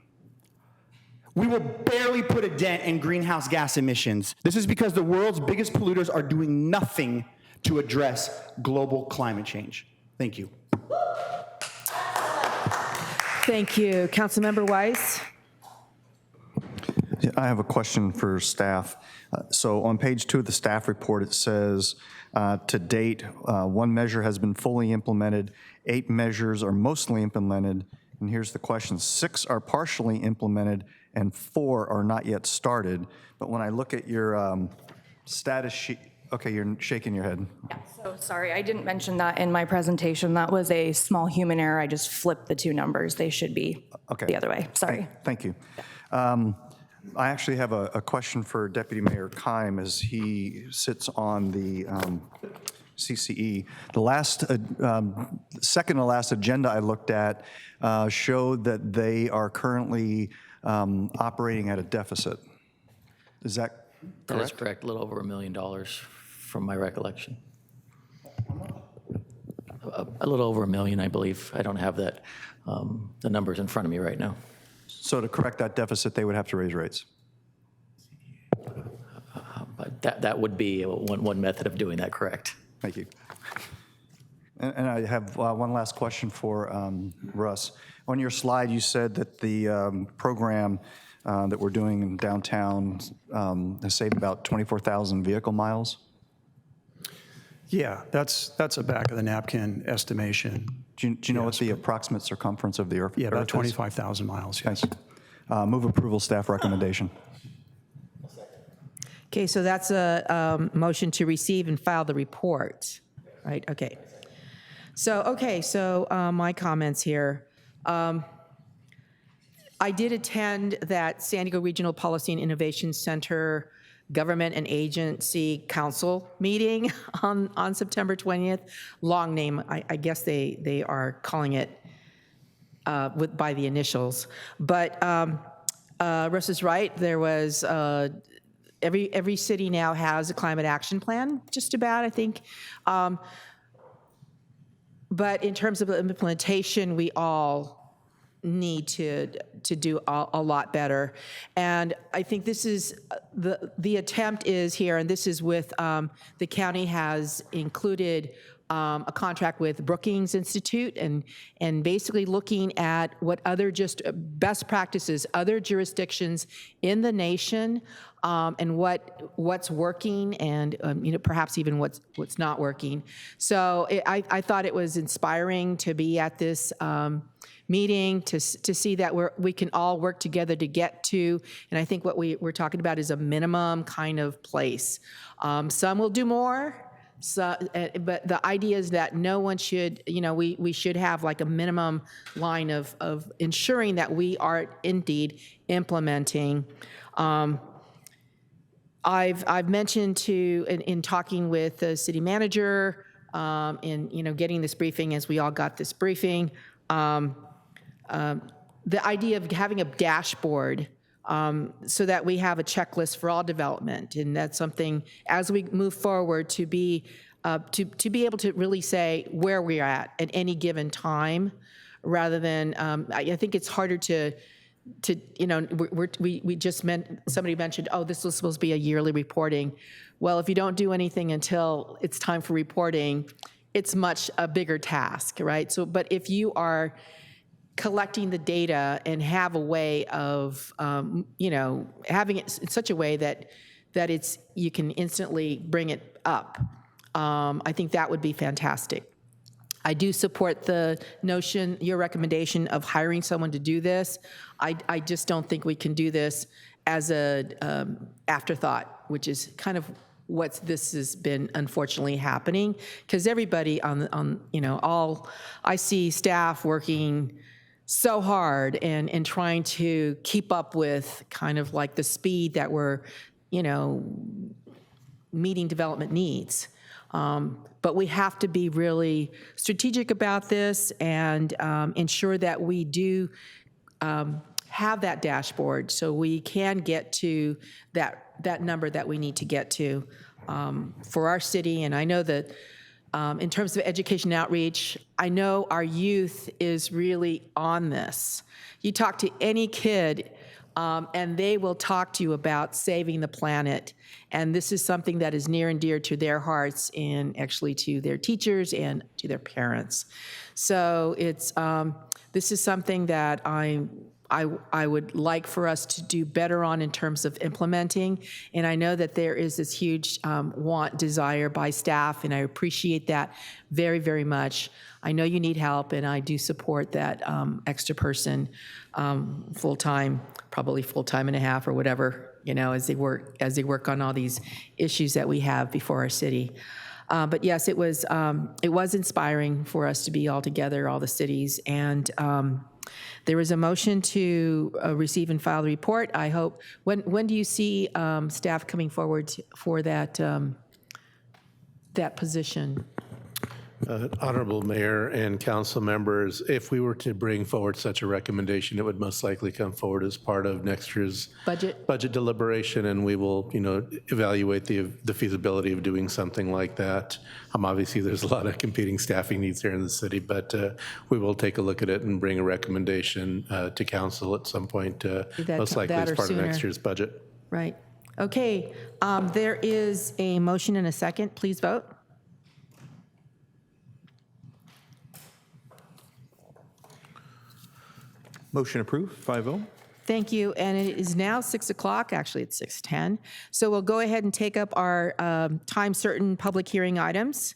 we will barely put a dent in greenhouse gas emissions. This is because the world's biggest polluters are doing nothing to address global climate change. Thank you.
Thank you. Councilmember Weiss.
I have a question for staff. So on page 2 of the staff report, it says, to date, 1 measure has been fully implemented, 8 measures are mostly implemented, and here's the question, 6 are partially implemented, and 4 are not yet started. But when I look at your status sheet, okay, you're shaking your head.
So sorry, I didn't mention that in my presentation. That was a small human error. I just flipped the 2 numbers. They should be the other way. Sorry.
Thank you. I actually have a question for Deputy Mayor Keim as he sits on the CCE. The last, second to last agenda I looked at showed that they are currently operating at a deficit. Is that correct?
That is correct, a little over $1 million from my recollection. A little over $1 million, I believe. I don't have that, the numbers in front of me right now.
So to correct that deficit, they would have to raise rates?
But that would be one method of doing that, correct.
Thank you. And I have one last question for Russ. On your slide, you said that the program that we're doing in downtown has saved about 24,000 vehicle miles?
Yeah, that's a back of the napkin estimation.
Do you know what the approximate circumference of the Earth
Yeah, about
is?
25,000 miles, yes.
Move approval, staff recommendation.
Okay, so that's a motion to receive and file the report, right? Okay. So my comments here. I did attend that San Diego Regional Policy and Innovation Center Government and Agency Council meeting on September 20th. Long name, I guess they are calling it by the initials. But Russ is right, there was, every city now has a climate action plan, just about, I think. But in terms of implementation, we all need to do a lot better. And I think this is, the attempt is here, and this is with, the county has included a contract with Brookings Institute and basically looking at what other just best practices, other jurisdictions in the nation, and what's working and perhaps even what's not working. So I thought it was inspiring to be at this meeting to see that we can all work together to get to, and I think what we're talking about is a minimum kind of place. Some will do more. So, but the idea is that no one should, we should have like a minimum line of ensuring that we are indeed implementing. I've mentioned in talking with the city manager, in getting this briefing, as we all got this briefing, the idea of having a dashboard so that we have a checklist for all development, and that's something as we move forward to be able to really say where we're at any given time, rather than I think it's harder to we just somebody mentioned, oh, this was supposed to be a yearly reporting. Well, if you don't do anything until it's time for reporting, it's much a bigger task, right? So, but if you are collecting the data and have a way of, having it in such a way that you can instantly bring it up, I think that would be fantastic. I do support the notion, your recommendation of hiring someone to do this. I just don't think we can do this as a afterthought, which is kind of what this has been unfortunately happening, because everybody I see staff working so hard and trying to keep up with kind of like the speed that we're, meeting development needs. But we have to be really strategic about this and ensure that we do have that dashboard so we can get to that number that we need to get to for our city. And I know that in terms of education outreach, I know our youth is really on this. You talk to any kid, and they will talk to you about saving the planet. And this is something that is near and dear to their hearts and actually to their teachers and to their parents. So it's this is something that I would like for us to do better on in terms of implementing. And I know that there is this huge desire by staff, and I appreciate that very, very much. I know you need help, and I do support that extra person, full-time, probably full-time and a half or whatever, as they work on all these issues that we have before our city. But yes, it was inspiring for us to be all together, all the cities, and there was a motion to receive and file the report. I hope, when do you see staff coming forward for that position?
Honorable Mayor and council members, if we were to bring forward such a recommendation, it would most likely come forward as part of next year's budget deliberation, and we will, evaluate the feasibility of doing something like that. Obviously, there's a lot of competing staffing needs here in the city, but we will take a look at it and bring a recommendation to council at some point, most likely as part of next year's budget.
Right. Okay. There is a motion and a second. Please vote.
Motion approved, 5-0.
Thank you, and it is now 6 o'clock, actually it's 6:10. So we'll go ahead and take up our time-certain public hearing items,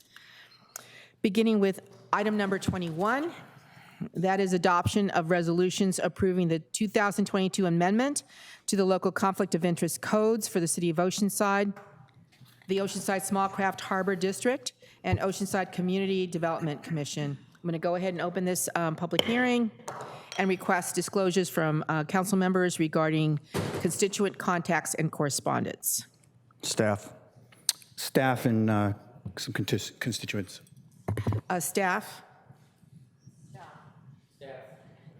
beginning with Item number 21, that is adoption of resolutions approving the 2022 amendment to the local conflict of interest codes for the city of Oceanside, the Oceanside Small Craft Harbor District, and Oceanside Community Development Commission. I'm going to go ahead and open this public hearing and request disclosures from council members regarding constituent contacts and correspondence.
Staff.
Staff and some constituents.
Staff?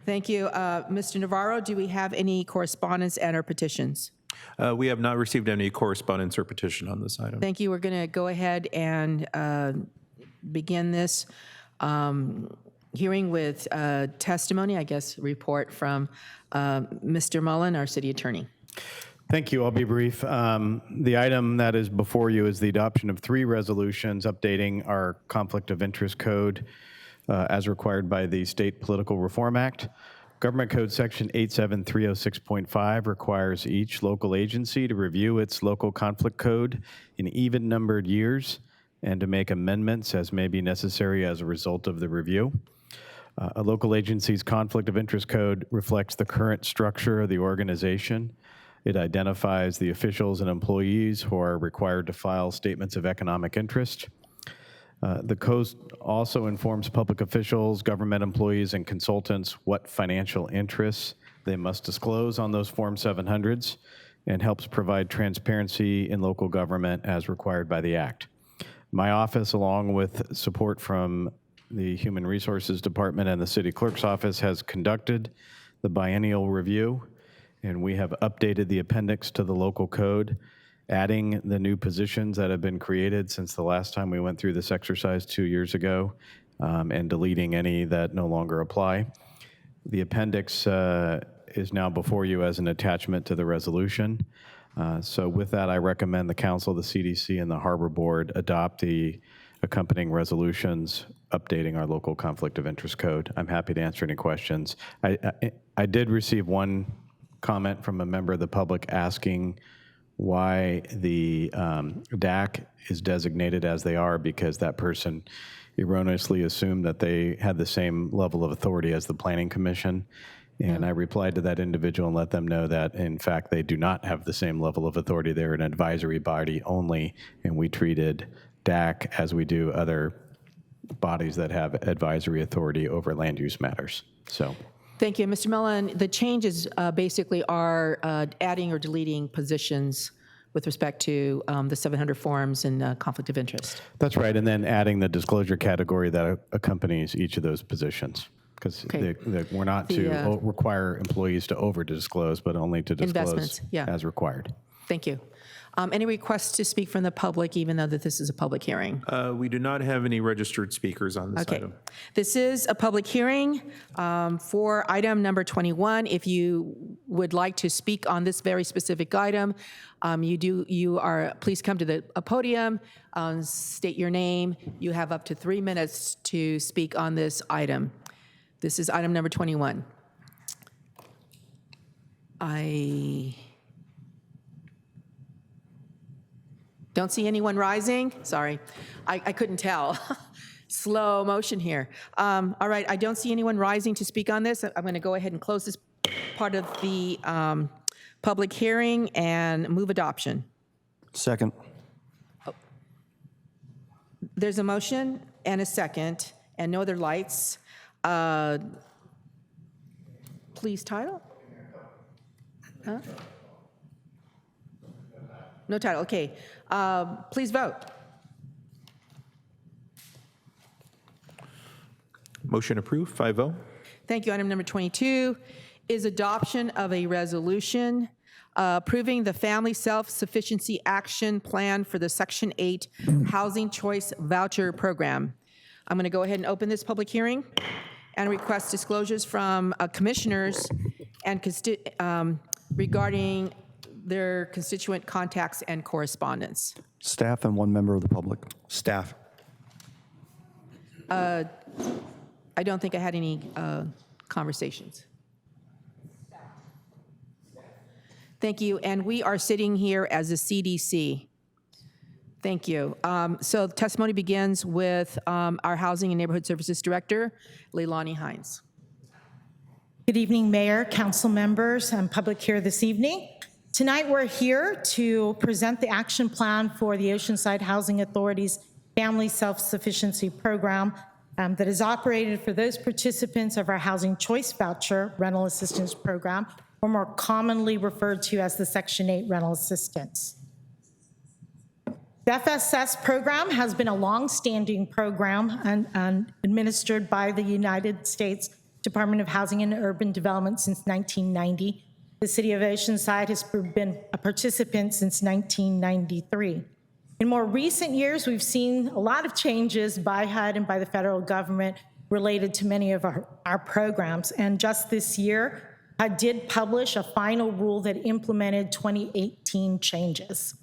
Thank you. Mr. Navarro, do we have any correspondence and or petitions?
We have not received any correspondence or petition on this item.
Thank you. We're going to go ahead and begin this hearing with testimony, I guess, report from Mr. Mullen, our city attorney.
Thank you. I'll be brief. The item that is before you is the adoption of 3 resolutions updating our conflict of interest code as required by the State Political Reform Act. Government Code Section 87306.5 requires each local agency to review its local conflict code in even-numbered years and to make amendments as may be necessary as a result of the review. A local agency's conflict of interest code reflects the current structure of the organization. It identifies the officials and employees who are required to file statements of economic interest. The code also informs public officials, government employees, and consultants what financial interests they must disclose on those Form 700s and helps provide transparency in local government as required by the Act. My office, along with support from the Human Resources Department and the City Clerk's Office, has conducted the biennial review, and we have updated the appendix to the local code, adding the new positions that have been created since the last time we went through this exercise 2 years ago, and deleting any that no longer apply. The appendix is now before you as an attachment to the resolution. So with that, I recommend the council, the CDC, and the Harbor Board adopt the accompanying resolutions updating our local conflict of interest code. I'm happy to answer any questions. I did receive one comment from a member of the public asking why the DAC is designated as they are, because that person erroneously assumed that they had the same level of authority as the Planning Commission. And I replied to that individual and let them know that, in fact, they do not have the same level of authority. They're an advisory body only, and we treated DAC as we do other bodies that have advisory authority over land use matters. So.
Thank you. Mr. Mullen, the changes basically are adding or deleting positions with respect to the 700 forms and conflict of interest.
That's right, and then adding the disclosure category that accompanies each of those positions. Because we're not to require employees to over-disclose, but only to disclose as required.
Thank you. Any requests to speak from the public, even though that this is a public hearing?
We do not have any registered speakers on this item.
This is a public hearing for item number 21. If you would like to speak on this very specific item, please come to the podium, state your name. You have up to 3 minutes to speak on this item. This is item number 21. I don't see anyone rising. Sorry, I couldn't tell. Slow motion here. All right, I don't see anyone rising to speak on this. I'm going to go ahead and close this part of the public hearing and move adoption.
Second.
There's a motion and a second, and no other lights. Please title? Huh? No title, okay. Please vote.
Motion approved, 5-0.
Thank you. Item number 22 is adoption of a resolution approving the Family Self-Sufficiency Action Plan for the Section 8 Housing Choice Voucher Program. I'm going to go ahead and open this public hearing and request disclosures from commissioners and regarding their constituent contacts and correspondence.
Staff and one member of the public.
Staff.
I don't think I had any conversations. Thank you. And we are sitting here as a CDC. Thank you. So testimony begins with our Housing and Neighborhood Services Director, Leilani Hines.
Good evening, Mayor, council members, and public here this evening. Tonight, we're here to present the action plan for the Oceanside Housing Authority's Family Self-Sufficiency Program that is operated for those participants of our Housing Choice Voucher Rental Assistance Program, or more commonly referred to as the Section 8 Rental Assistance. The FSS program has been a long-standing program and administered by the United States Department of Housing and Urban Development since 1990. The City of Oceanside has been a participant since 1993. In more recent years, we've seen a lot of changes by HUD and by the federal government related to many of our programs. And just this year, HUD did publish a final rule that implemented 2018 changes.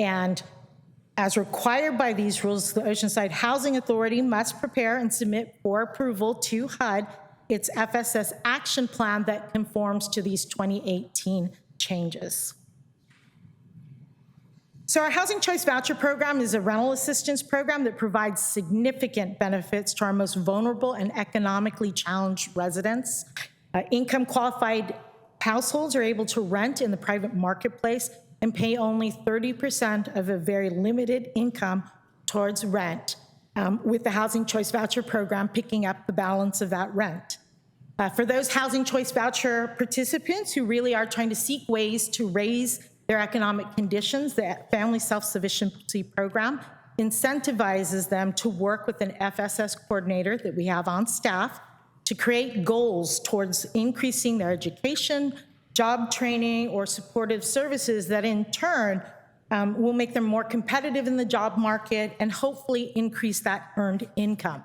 And as required by these rules, the Oceanside Housing Authority must prepare and submit for approval to HUD its FSS action plan that conforms to these 2018 changes. So our Housing Choice Voucher Program is a rental assistance program that provides significant benefits to our most vulnerable and economically challenged residents. Income qualified households are able to rent in the private marketplace and pay only 30% of a very limited income towards rent, with the Housing Choice Voucher Program picking up the balance of that rent. For those Housing Choice Voucher participants who really are trying to seek ways to raise their economic conditions, the Family Self-Sufficiency Program incentivizes them to work with an FSS coordinator that we have on staff to create goals towards increasing their education, job training, or supportive services that in turn will make them more competitive in the job market and hopefully increase that earned income.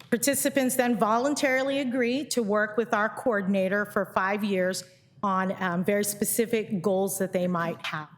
Participants then voluntarily agree to work with our coordinator for 5 years on very specific goals that they might have.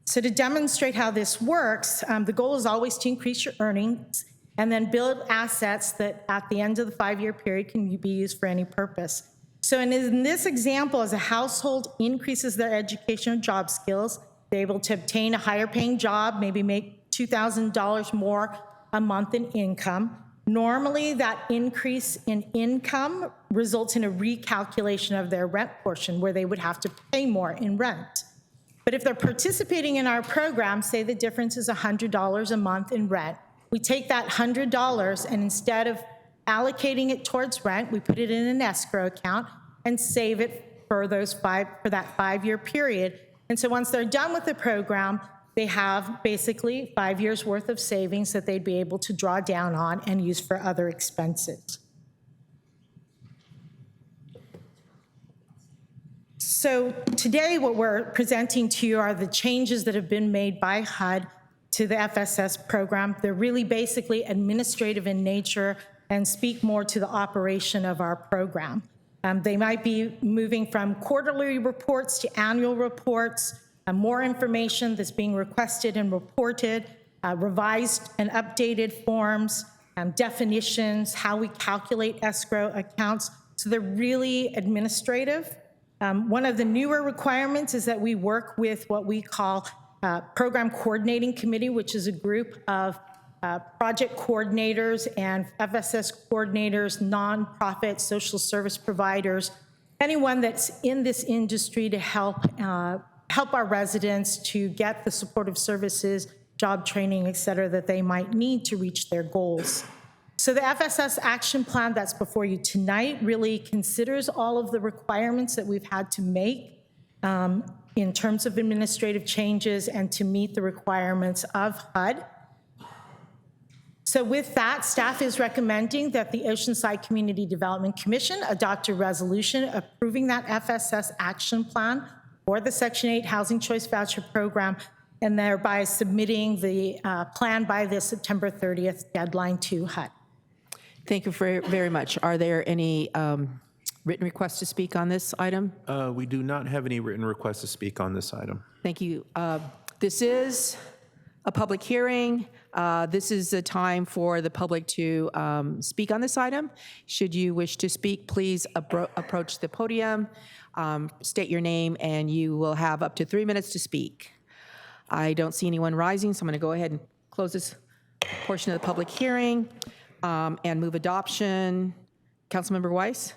So to demonstrate how this works, the goal is always to increase your earnings and then build assets that at the end of the 5-year period can be used for any purpose. So in this example, as a household increases their education or job skills, they're able to obtain a higher paying job, maybe make $2,000 more a month in income. Normally, that increase in income results in a recalculation of their rent portion where they would have to pay more in rent. But if they're participating in our program, say the difference is $100 a month in rent, we take that $100 and instead of allocating it towards rent, we put it in an escrow account and save it for that 5-year period. And so once they're done with the program, they have basically 5 years worth of savings that they'd be able to draw down on and use for other expenses. So today what we're presenting to you are the changes that have been made by HUD to the FSS program. They're really basically administrative in nature and speak more to the operation of our program. They might be moving from quarterly reports to annual reports, more information that's being requested and reported, revised and updated forms, definitions, how we calculate escrow accounts. So they're really administrative. One of the newer requirements is that we work with what we call Program Coordinating Committee, which is a group of project coordinators and FSS coordinators, nonprofit social service providers, anyone that's in this industry to help our residents to get the supportive services, job training, et cetera, that they might need to reach their goals. So the FSS action plan that's before you tonight really considers all of the requirements that we've had to make in terms of administrative changes and to meet the requirements of HUD. So with that, staff is recommending that the Oceanside Community Development Commission adopt a resolution approving that FSS action plan for the Section 8 Housing Choice Voucher Program, and thereby submitting the plan by the September 30th deadline to HUD.
Thank you very much. Are there any written requests to speak on this item?
We do not have any written requests to speak on this item.
Thank you. This is a public hearing. This is a time for the public to speak on this item. Should you wish to speak, please approach the podium, state your name, and you will have up to 3 minutes to speak. I don't see anyone rising, so I'm going to go ahead and close this portion of the public hearing and move adoption. Councilmember Weiss?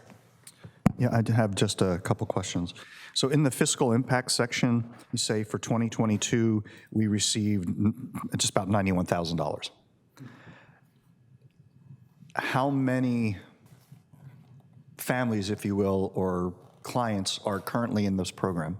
Yeah, I have just a couple questions. So in the fiscal impact section, you say for 2022, we received just about $91,000. How many families, if you will, or clients are currently in this program?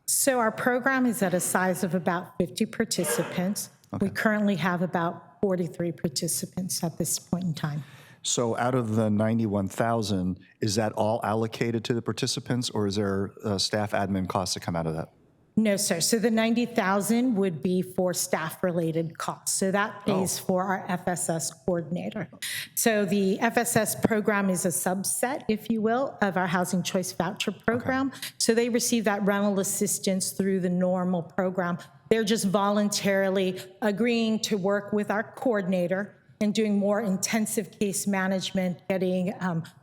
So our program is at a size of about 50 participants. We currently have about 43 participants at this point in time.
So out of the 91,000, is that all allocated to the participants, or is there staff admin costs that come out of that?
No, sir. So the 90,000 would be for staff-related costs. So that pays for our FSS coordinator. So the FSS program is a subset, if you will, of our Housing Choice Voucher program. So they receive that rental assistance through the normal program. They're just voluntarily agreeing to work with our coordinator and doing more intensive case management, getting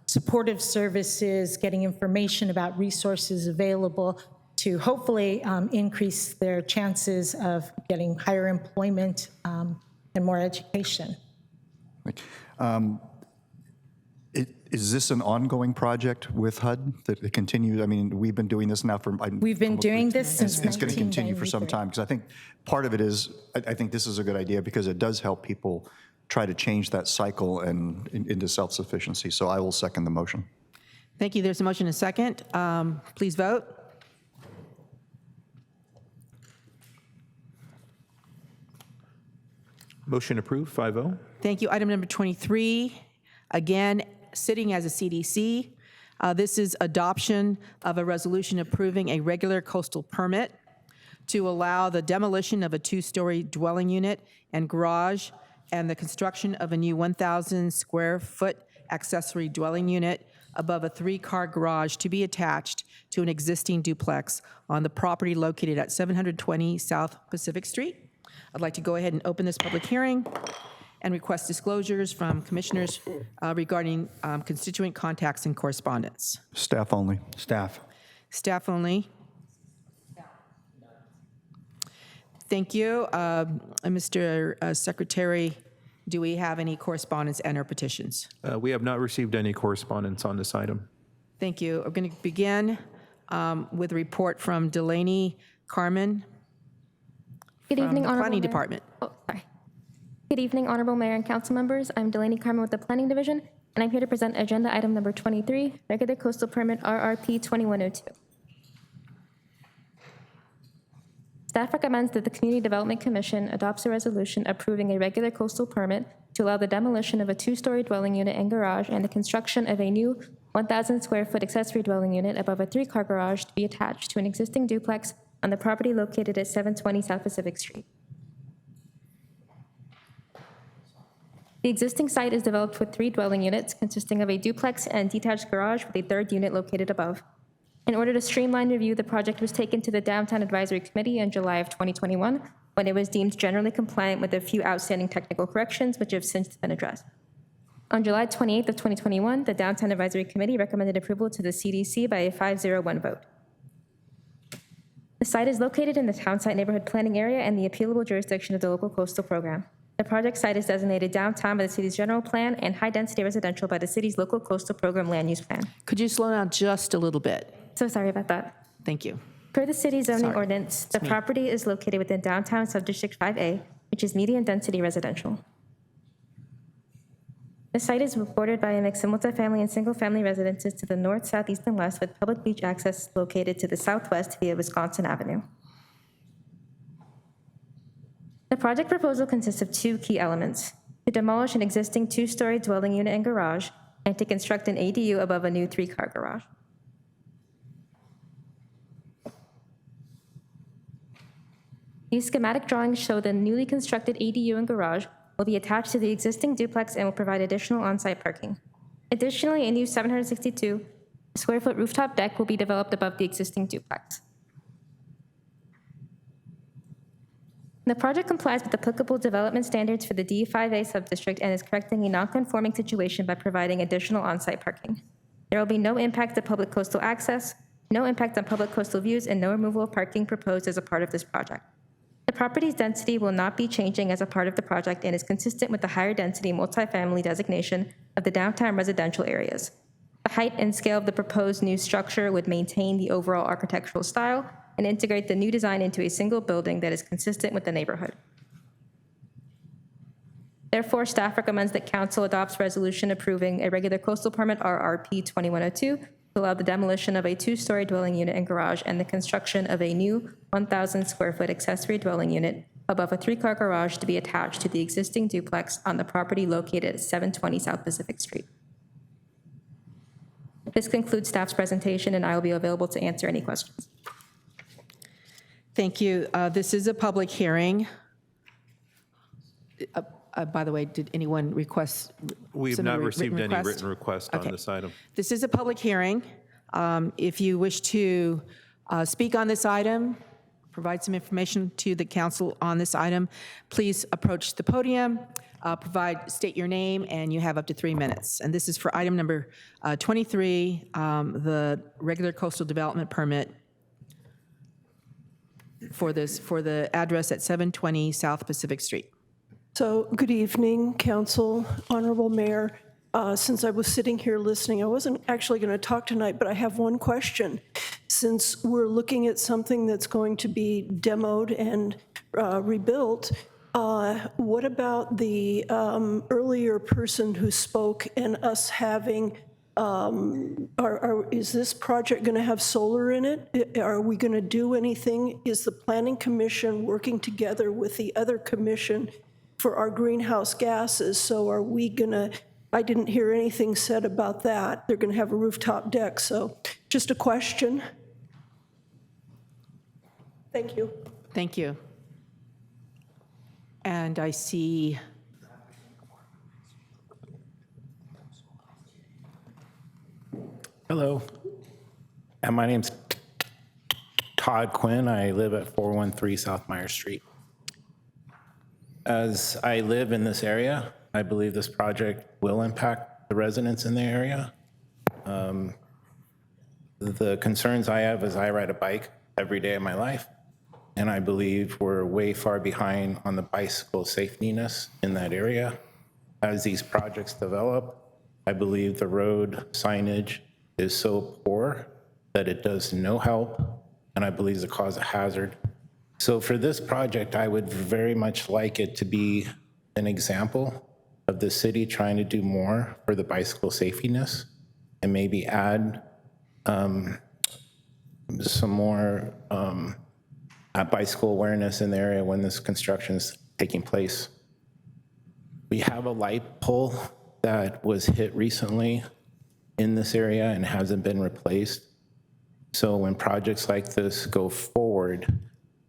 supportive services, getting information about resources available to hopefully increase their chances of getting higher employment and more education.
Is this an ongoing project with HUD that it continues? I mean, we've been doing this now for...
We've been doing this since 1993.
It's going to continue for some time, because I think part of it is, I think this is a good idea because it does help people try to change that cycle and into self-sufficiency. So I will second the motion.
Thank you. There's a motion and a second. Please vote.
Motion approved, 5-0.
Thank you. Item number 23, again, sitting as a CDC. This is adoption of a resolution approving a regular coastal permit to allow the demolition of a 2-story dwelling unit and garage and the construction of a new 1,000 square foot accessory dwelling unit above a 3-car garage to be attached to an existing duplex on the property located at 720 South Pacific Street. I'd like to go ahead and open this public hearing and request disclosures from commissioners regarding constituent contacts and correspondence.
Staff only.
Staff.
Staff only. Thank you. Mr. Secretary, do we have any correspondence and or petitions?
We have not received any correspondence on this item.
Thank you. We're going to begin with a report from Delaney Carmen.
Good evening,
from the Planning
Mayor.
Department.
Oh, sorry. Good evening, Honorable Mayor and Council members. I'm Delaney Carmen with the Planning Division, and I'm here to present agenda item number 23, Regular Coastal Permit RRP 2102. Staff recommends that the Community Development Commission adopts a resolution approving a regular coastal permit to allow the demolition of a 2-story dwelling unit and garage and the construction of a new 1,000 square foot accessory dwelling unit above a 3-car garage to be attached to an existing duplex on the property located at 720 South Pacific Street. The existing site is developed with 3 dwelling units consisting of a duplex and detached garage with a 3rd unit located above. In order to streamline review, the project was taken to the Downtown Advisory Committee in July of 2021 when it was deemed generally compliant with a few outstanding technical corrections which have since been addressed. On July 28th of 2021, the Downtown Advisory Committee recommended approval to the CDC by a 5-0-1 vote. The site is located in the Townsite Neighborhood Planning Area and the appealable jurisdiction of the local coastal program. The project site is designated downtown by the city's general plan and high-density residential by the city's local coastal program land use plan.
Could you slow down just a little bit?
So sorry about that.
Thank you.
Per the city's zoning ordinance, the property is located within downtown subdistrict 5A, which is medium-density residential. The site is bordered by a mix of multifamily and single-family residences to the north, south, east, and west, with public beach access located to the southwest via Wisconsin Avenue. The project proposal consists of 2 key elements: to demolish an existing 2-story dwelling unit and garage, and to construct an ADU above a new 3-car garage. These schematic drawings show the newly constructed ADU and garage will be attached to the existing duplex and will provide additional on-site parking. Additionally, a new 762 square foot rooftop deck will be developed above the existing duplex. The project complies with applicable development standards for the D5A subdistrict and is correcting a non-conforming situation by providing additional on-site parking. There will be no impact to public coastal access, no impact on public coastal views, and no removal of parking proposed as a part of this project. The property's density will not be changing as a part of the project and is consistent with the higher density multifamily designation of the downtown residential areas. The height and scale of the proposed new structure would maintain the overall architectural style and integrate the new design into a single building that is consistent with the neighborhood. Therefore, staff recommends that council adopts resolution approving a regular coastal permit RRP 2102 to allow the demolition of a 2-story dwelling unit and garage and the construction of a new 1,000 square foot accessory dwelling unit above a 3-car garage to be attached to the existing duplex on the property located at 720 South Pacific Street. This concludes staff's presentation, and I will be available to answer any questions.
Thank you. This is a public hearing. By the way, did anyone request?
We have
submit
not
a
received any
request?
written request on
Okay.
this item.
This is a public hearing. If you wish to speak on this item, provide some information to the council on this item, please approach the podium, state your name, and you have up to 3 minutes. And this is for item number 23, the regular coastal development permit for the address at 720 South Pacific Street.
So, good evening, council, honorable mayor. Since I was sitting here listening, I wasn't actually going to talk tonight, but I have one question. Since we're looking at something that's going to be demoed and rebuilt, what about the earlier person who spoke and us having, is this project going to have solar in it? Are we going to do anything? Is the planning commission working together with the other commission for our greenhouse gases? So are we going to, I didn't hear anything said about that. They're going to have a rooftop deck. So just a question. Thank you.
Thank you. And I see
hello, and my name's Todd Quinn. I live at 413 South Meyer Street. As I live in this area, I believe this project will impact the residents in the area. The concerns I have is I ride a bike every day of my life, and I believe we're way far behind on the bicycle safetiness in that area. As these projects develop, I believe the road signage is so poor that it does no help, and I believe it causes a hazard. So for this project, I would very much like it to be an example of the city trying to do more for the bicycle safetiness and maybe add some more bicycle awareness in the area when this construction is taking place. We have a light pole that was hit recently in this area and hasn't been replaced. So when projects like this go forward,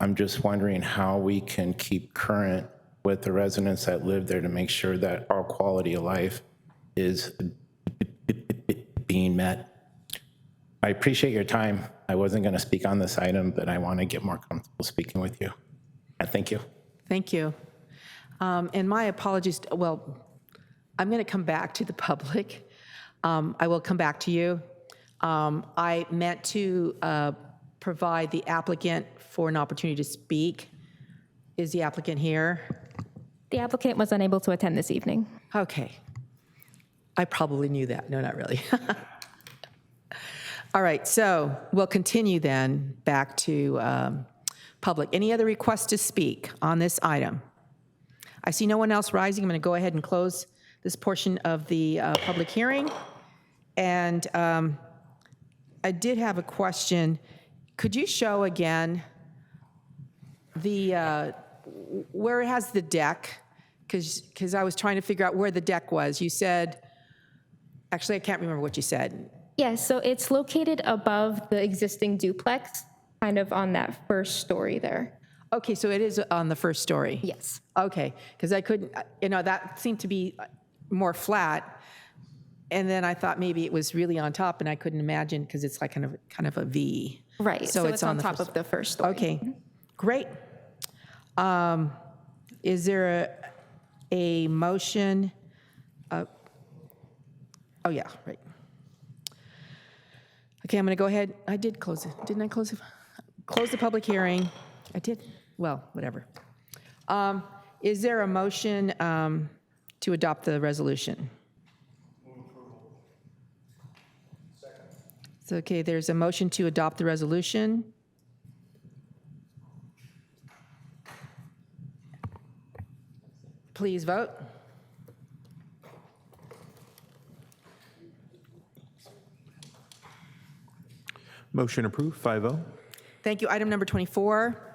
I'm just wondering how we can keep current with the residents that live there to make sure that our quality of life is being met. I appreciate your time. I wasn't going to speak on this item, but I want to get more comfortable speaking with you. Thank you.
Thank you. And my apologies, well, I'm going to come back to the public. I will come back to you. I meant to provide the applicant for an opportunity to speak. Is the applicant here?
The applicant was unable to attend this evening.
Okay. I probably knew that. No, not really. All right, so we'll continue then back to public. Any other requests to speak on this item? I see no one else rising. I'm going to go ahead and close this portion of the public hearing. And I did have a question. Could you show again the where it has the deck? Because I was trying to figure out where the deck was. You said, actually, I can't remember what you said.
Yes, so it's located above the existing duplex, kind of on that first story there.
Okay, so it is on the first story?
Yes.
Okay, because I couldn't, that seemed to be more flat. And then I thought maybe it was really on top, and I couldn't imagine because it's like kind of a V.
Right, so it's on top of the first story.
Okay, great. Is there a motion? Oh, yeah, right. Okay, I'm going to go ahead. I did close it. Didn't I close it? Close the public hearing. I did. well, whatever. Is there a motion to adopt the resolution? So, okay, there's a motion to adopt the resolution. Please vote.
Motion approved, 5-0.
Thank you. Item number 24.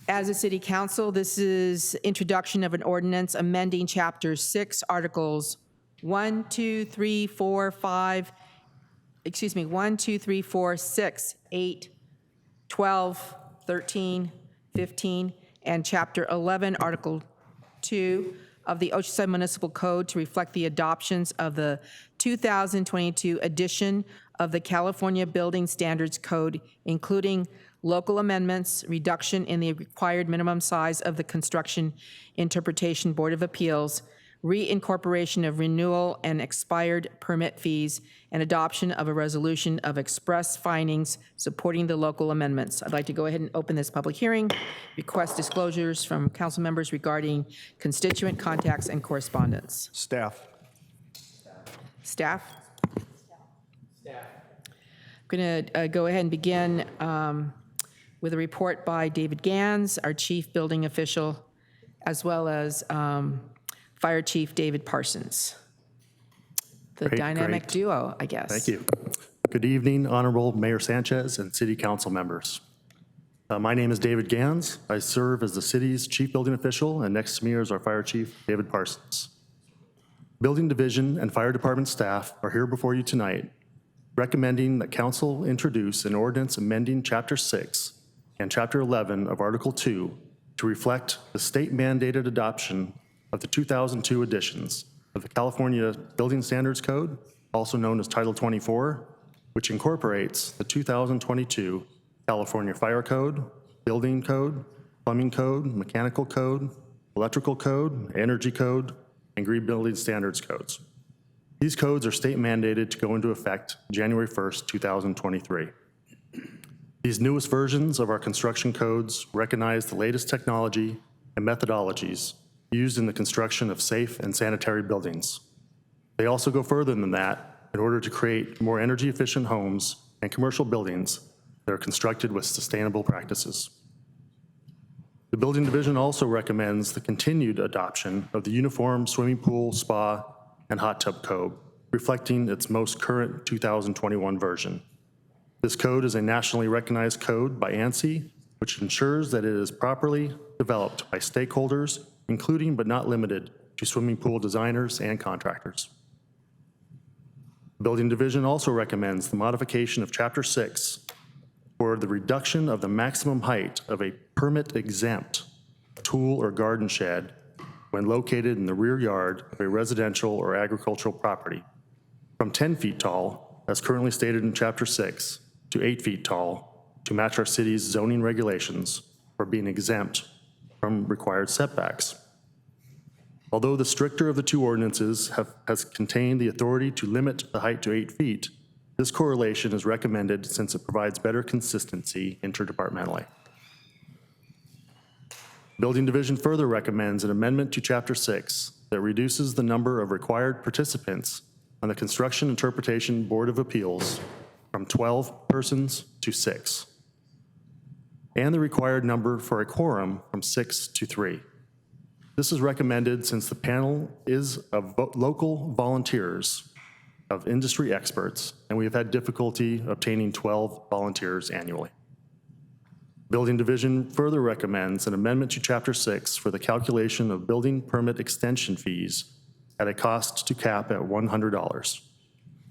As a city council, this is introduction of an ordinance amending Chapter 6, Articles 1, 2, 3, 4, 5, 1, 2, 3, 4, 6, 8, 12, 13, 15, and Chapter 11, Article 2 of the Oceanside Municipal Code to reflect the adoptions of the 2022 edition of the California Building Standards Code, including local amendments, reduction in the required minimum size of the Construction Interpretation Board of Appeals, reincorporation of renewal and expired permit fees, and adoption of a resolution of express findings supporting the local amendments. I'd like to go ahead and open this public hearing, request disclosures from council members regarding constituent contacts and correspondence.
Staff.
Staff? I'm going to go ahead and begin with a report by David Gans, our chief building official, as well as Fire Chief David Parsons. The dynamic duo, I guess.
Thank you. Good evening, Honorable Mayor Sanchez and City Council members. My name is David Gans. I serve as the city's chief building official, and next to me is our Fire Chief, David Parsons. Building Division and Fire Department staff are here before you tonight, recommending that Council introduce an ordinance amending Chapter 6 and Chapter 11 of Article 2 to reflect the state-mandated adoption of the 2002 editions of the California Building Standards Code, also known as Title 24, which incorporates the 2022 California Fire Code, Building Code, Plumbing Code, Mechanical Code, Electrical Code, Energy Code, and Green Building Standards Codes. These codes are state mandated to go into effect January 1st, 2023. These newest versions of our construction codes recognize the latest technology and methodologies used in the construction of safe and sanitary buildings. They also go further than that in order to create more energy efficient homes and commercial buildings that are constructed with sustainable practices. The Building Division also recommends the continued adoption of the Uniform Swimming Pool, Spa, and Hot Tub Code, reflecting its most current 2021 version. This code is a nationally recognized code by ANSI, which ensures that it is properly developed by stakeholders, including but not limited to swimming pool designers and contractors. The Building Division also recommends the modification of Chapter 6 for the reduction of the maximum height of a permit-exempt tool or garden shed when located in the rear yard of a residential or agricultural property from 10 feet tall, as currently stated in Chapter 6, to 8 feet tall to match our city's zoning regulations for being exempt from required setbacks. Although the stricter of the two ordinances has contained the authority to limit the height to 8 feet, this correlation is recommended since it provides better consistency interdepartmentally. Building Division further recommends an amendment to Chapter 6 that reduces the number of required participants on the Construction Interpretation Board of Appeals from 12 persons to 6, and the required number for a quorum from 6 to 3. This is recommended since the panel is of local volunteers of industry experts, and we have had difficulty obtaining 12 volunteers annually. Building Division further recommends an amendment to Chapter 6 for the calculation of building permit extension fees at a cost to cap at $100.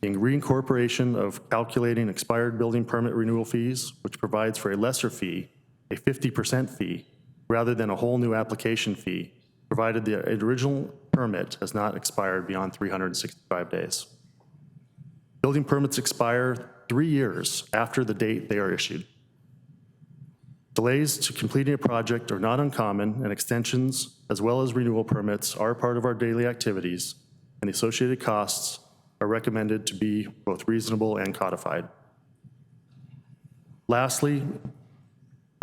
In reincorporation of calculating expired building permit renewal fees, which provides for a lesser fee, a 50% fee, rather than a whole new application fee, provided the original permit has not expired beyond 365 days. Building permits expire 3 years after the date they are issued. Delays to completing a project are not uncommon, and extensions as well as renewal permits are part of our daily activities, and the associated costs are recommended to be both reasonable and codified. Lastly,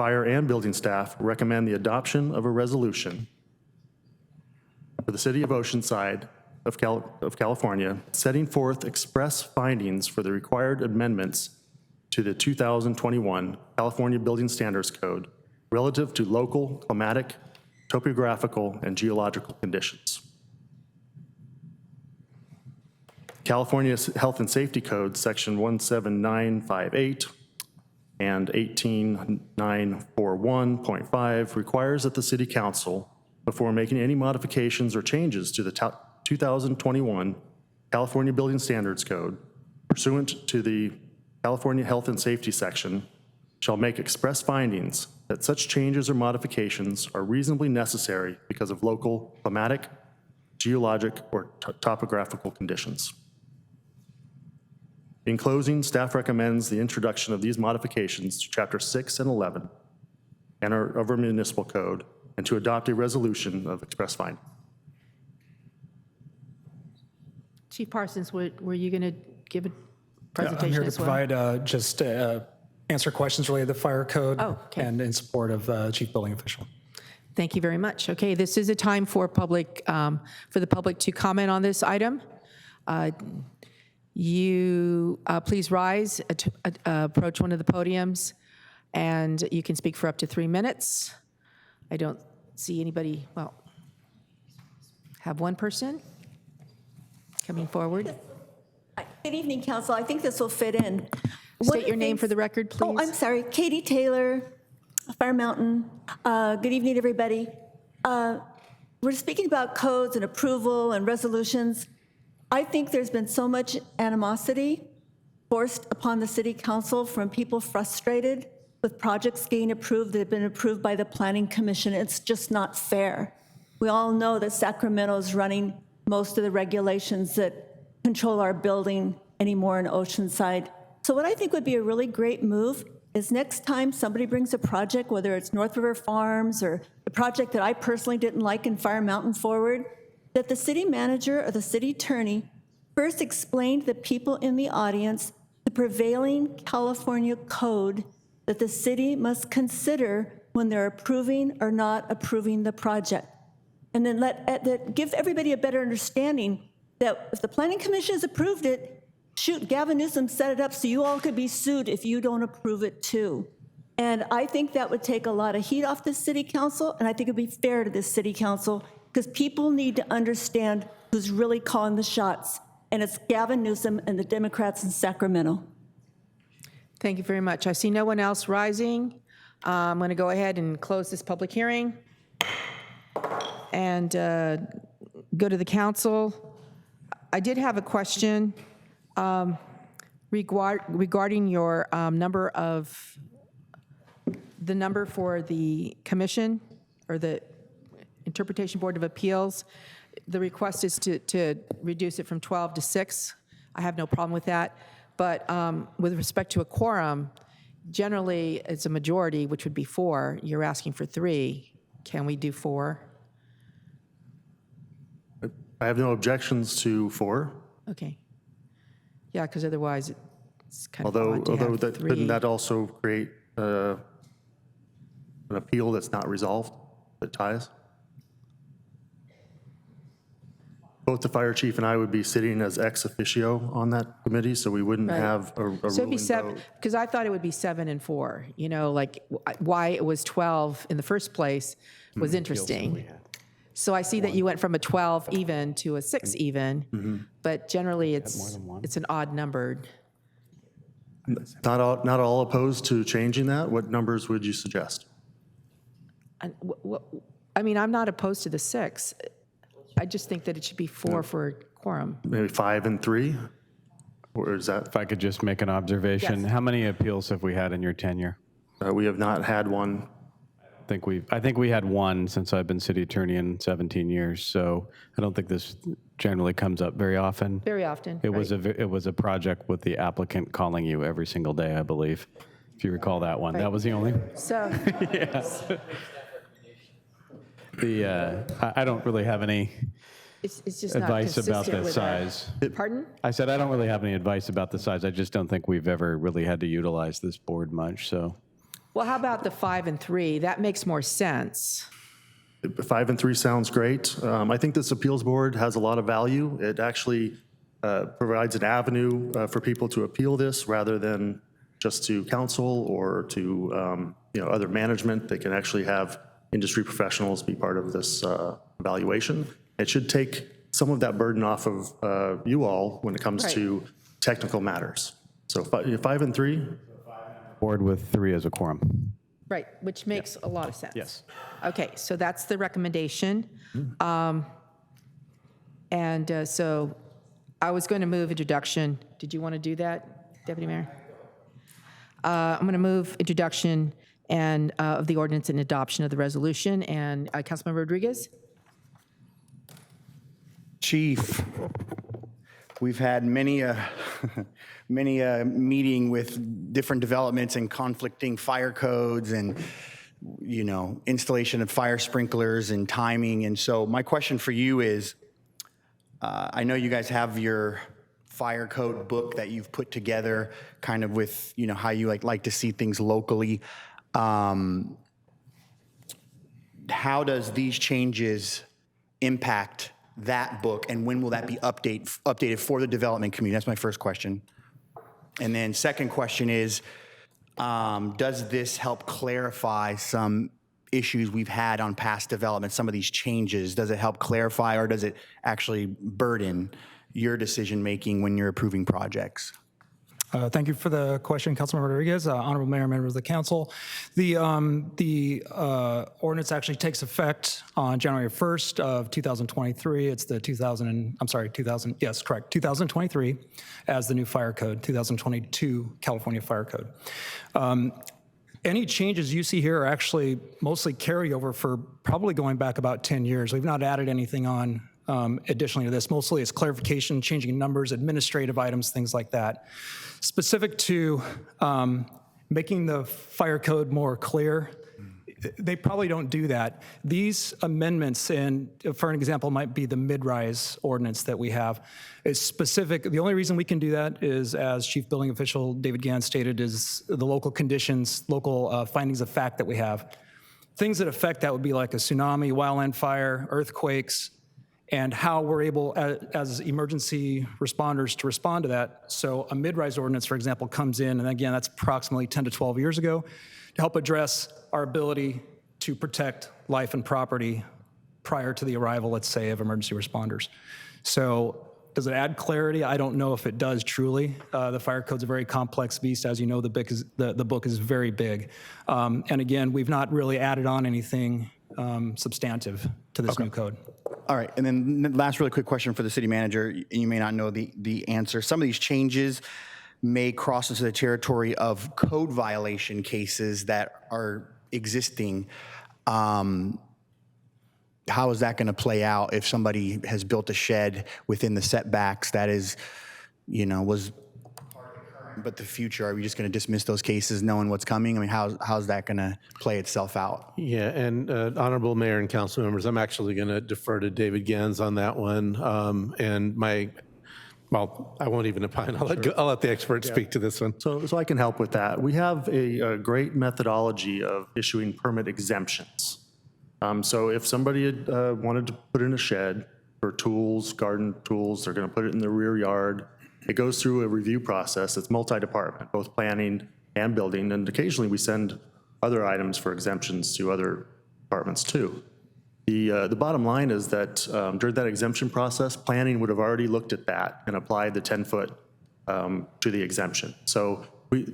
fire, and building staff recommend the adoption of a resolution for the City of Oceanside of California, setting forth express findings for the required amendments to the 2021 California Building Standards Code relative to local climatic, topographical, and geological conditions. California Health and Safety Code, Section 17958 and 18941.5 requires that the City Council, before making any modifications or changes to the 2021 California Building Standards Code, pursuant to the California Health and Safety section, shall make express findings that such changes or modifications are reasonably necessary because of local climatic, geologic, or topographical conditions. In closing, staff recommends the introduction of these modifications to Chapter 6 and 11 of our Municipal Code, and to adopt a resolution of express finding.
Chief Parsons, were you going to give a presentation
I'm here to
as well?
provide just answer questions related to the fire code and in support of Chief Building Official.
Thank you very much. Okay, this is a time for the public to comment on this item. You please rise, approach one of the podiums, and you can speak for up to 3 minutes. I don't see anybody, well, have one person coming forward.
Good evening, Council. I think this will fit in.
State your name for the record, please.
Oh, I'm sorry. Katie Taylor, Fire Mountain. Good evening, everybody. We're speaking about codes and approval and resolutions. I think there's been so much animosity forced upon the City Council from people frustrated with projects getting approved that have been approved by the Planning Commission. It's just not fair. We all know that Sacramento is running most of the regulations that control our building anymore in Oceanside. So what I think would be a really great move is next time somebody brings a project, whether it's North River Farms or the project that I personally didn't like in Fire Mountain forward, that the city manager or the city attorney first explain to the people in the audience the prevailing California code that the city must consider when they're approving or not approving the project. And then give everybody a better understanding that if the Planning Commission has approved it, shoot, Gavin Newsom set it up so you all could be sued if you don't approve it too. And I think that would take a lot of heat off the City Council, and I think it would be fair to the City Council, because people need to understand who's really calling the shots, and it's Gavin Newsom and the Democrats in Sacramento.
Thank you very much. I see no one else rising. I'm going to go ahead and close this public hearing and go to the council. I did have a question regarding your the number for the commission or the Interpretation Board of Appeals. The request is to reduce it from 12 to 6. I have no problem with that. But with respect to a quorum, generally it's a majority, which would be 4. You're asking for 3. Can we do 4?
I have no objections to 4.
Okay. Yeah, because otherwise it's kind of
Although
odd to have 3.
couldn't that also create an appeal that's not resolved, that ties? Both the fire chief and I would be sitting as ex officio on that committee, so we wouldn't have a ruling
So it'd be 7,
vote.
because I thought it would be 7 and 4. You know, like why it was 12 in the first place was interesting. So I see that you went from a 12 even to a 6 even, but generally it's an odd number.
Not all opposed to changing that? What numbers would you suggest?
I mean, I'm not opposed to the 6. I just think that it should be 4 for quorum.
Maybe 5 and 3? Or is that?
If I could just make an observation,
Yes.
how many appeals have we had in your tenure?
We have not had one.
I think we had one since I've been city attorney in 17 years, so I don't think this generally comes up very often.
Very often,
It was a project with the applicant calling you every single day, I believe, if you recall that one.
Right.
That was the only.
So,
Yes. I don't really have any
it's just not
advice about
consistent
the
with
size.
Pardon?
I said I don't really have any advice about the size. I just don't think we've ever really had to utilize this board much, so.
Well, how about the 5 and 3? That makes more sense.
5 and 3 sounds great. I think this appeals board has a lot of value. It actually provides an avenue for people to appeal this rather than just to council or to other management. They can actually have industry professionals be part of this evaluation. It should take some of that burden off of you all when it comes to technical matters. So 5 and 3.
Board with 3 as a quorum.
Right, which makes a lot of sense.
Yes.
Okay, so that's the recommendation. So I was going to move introduction. Did you want to do that, Deputy Mayor? I'm going to move introduction and of the ordinance and adoption of the resolution. And Councilmember Rodriguez?
Chief, we've had many a meeting with different developments and conflicting fire codes and, installation of fire sprinklers and timing. And so my question for you is, I know you guys have your fire code book that you've put together kind of with, how you like to see things locally. How does these changes impact that book, and when will that be updated for the development community? That's my first question. And then second question is, does this help clarify some issues we've had on past development, some of these changes? Does it help clarify, or does it actually burden your decision-making when you're approving projects?
Thank you for the question, Councilmember Rodriguez. Honorable Mayor, members of the council. The ordinance actually takes effect on January 1st of 2023. It's the 2023 as the new fire code, 2022 California Fire Code. Any changes you see here are actually mostly carryover for probably going back about 10 years. We've not added anything on additionally to this. Mostly it's clarification, changing numbers, administrative items, things like that. Specific to making the fire code more clear, they probably don't do that. These amendments, and for an example, might be the mid-rise ordinance that we have, is specific. The only reason we can do that is, as Chief Building Official David Gans stated, is the local conditions, local findings of fact that we have. Things that affect that would be like a tsunami, wildland fire, earthquakes, and how we're able, as emergency responders, to respond to that. So a mid-rise ordinance, for example, comes in, and again, that's approximately 10 to 12 years ago, to help address our ability to protect life and property prior to the arrival, let's say, of emergency responders. So does it add clarity? I don't know if it does truly. The fire code's a very complex beast. As you know, the book is very big. And again, we've not really added on anything substantive to this new code.
All right, and then last really quick question for the city manager, and you may not know the answer. Some of these changes may cross into the territory of code violation cases that are existing. How is that going to play out if somebody has built a shed within the setbacks that is, was but the future? Are we just going to dismiss those cases knowing what's coming? I mean, how's that going to play itself out?
Yeah, and Honorable Mayor and council members, I'm actually going to defer to David Gans on that one. I won't even opine. I'll let the experts speak to this one.
So I can help with that. We have a great methodology of issuing permit exemptions. So if somebody had wanted to put in a shed for tools, garden tools, they're going to put it in the rear yard. It goes through a review process. It's multi-department, both planning and building, and occasionally we send other items for exemptions to other departments too. The bottom line is that during that exemption process, planning would have already looked at that and applied the 10-foot to the exemption. So we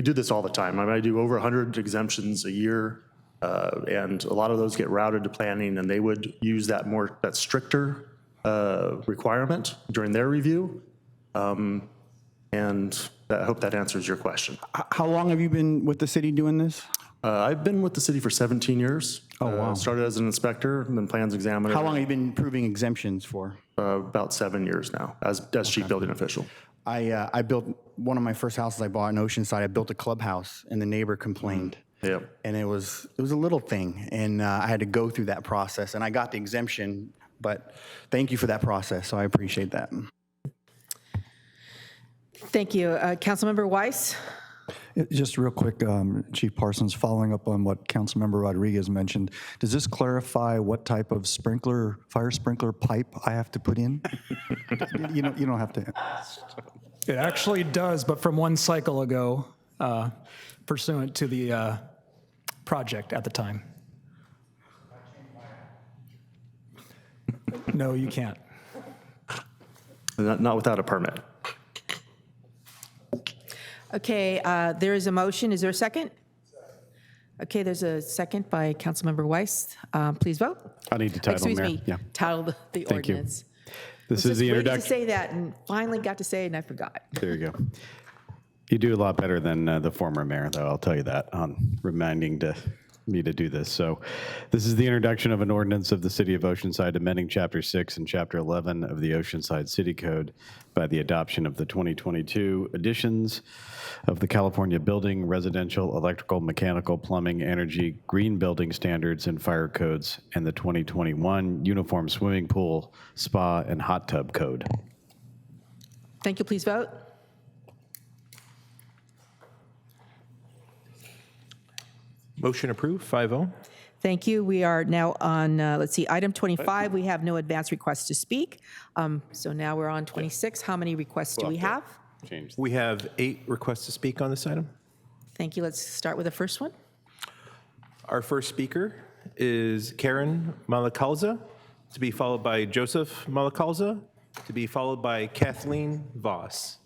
do this all the time. I do over 100 exemptions a year, and a lot of those get routed to planning, and they would use that stricter requirement during their review. And I hope that answers your question.
How long have you been with the city doing this?
I've been with the city for 17 years.
Oh, wow.
Started as an inspector and then plans examiner.
How long have you been approving exemptions for?
About 7 years now as chief building official.
I built one of my first houses I bought in Oceanside. I built a clubhouse and the neighbor complained.
Yeah.
And it was a little thing, and I had to go through that process, and I got the exemption, but thank you for that process, so I appreciate that.
Thank you. Councilmember Weiss?
Just real quick, Chief Parsons, following up on what Councilmember Rodriguez mentioned, does this clarify what type of fire sprinkler pipe I have to put in? You don't have to.
It actually does, but from one cycle ago, pursuant to the project at the time. No, you can't.
Not without a permit.
Okay, there is a motion. Is there a second? Okay, there's a second by Councilmember Weiss. Please vote.
I need to title,
Excuse
Mayor.
me,
Yeah.
title the
Thank you.
ordinance.
This
I
is
was
the
just waiting to
introduction.
say that and finally got to say it and I forgot.
There you go. You do a lot better than the former mayor, though, I'll tell you that, on reminding me to do this. So this is the introduction of an ordinance of the City of Oceanside amending Chapter 6 and Chapter 11 of the Oceanside City Code by the adoption of the 2022 editions of the California Building, Residential, Electrical, Mechanical, Plumbing, Energy, Green Building Standards, and Fire Codes, and the 2021 Uniform Swimming Pool, Spa, and Hot Tub Code.
Thank you. Please vote.
Motion approved, 5-0.
Thank you. We are now on, let's see, item 25. We have no advance requests to speak. So now we're on 26. How many requests do we have?
We have 8 requests to speak on this item.
Thank you. Let's start with the first one.
Our first speaker is Karen Malakalza, to be followed by Joseph Malakalza, to be followed by Kathleen Voss.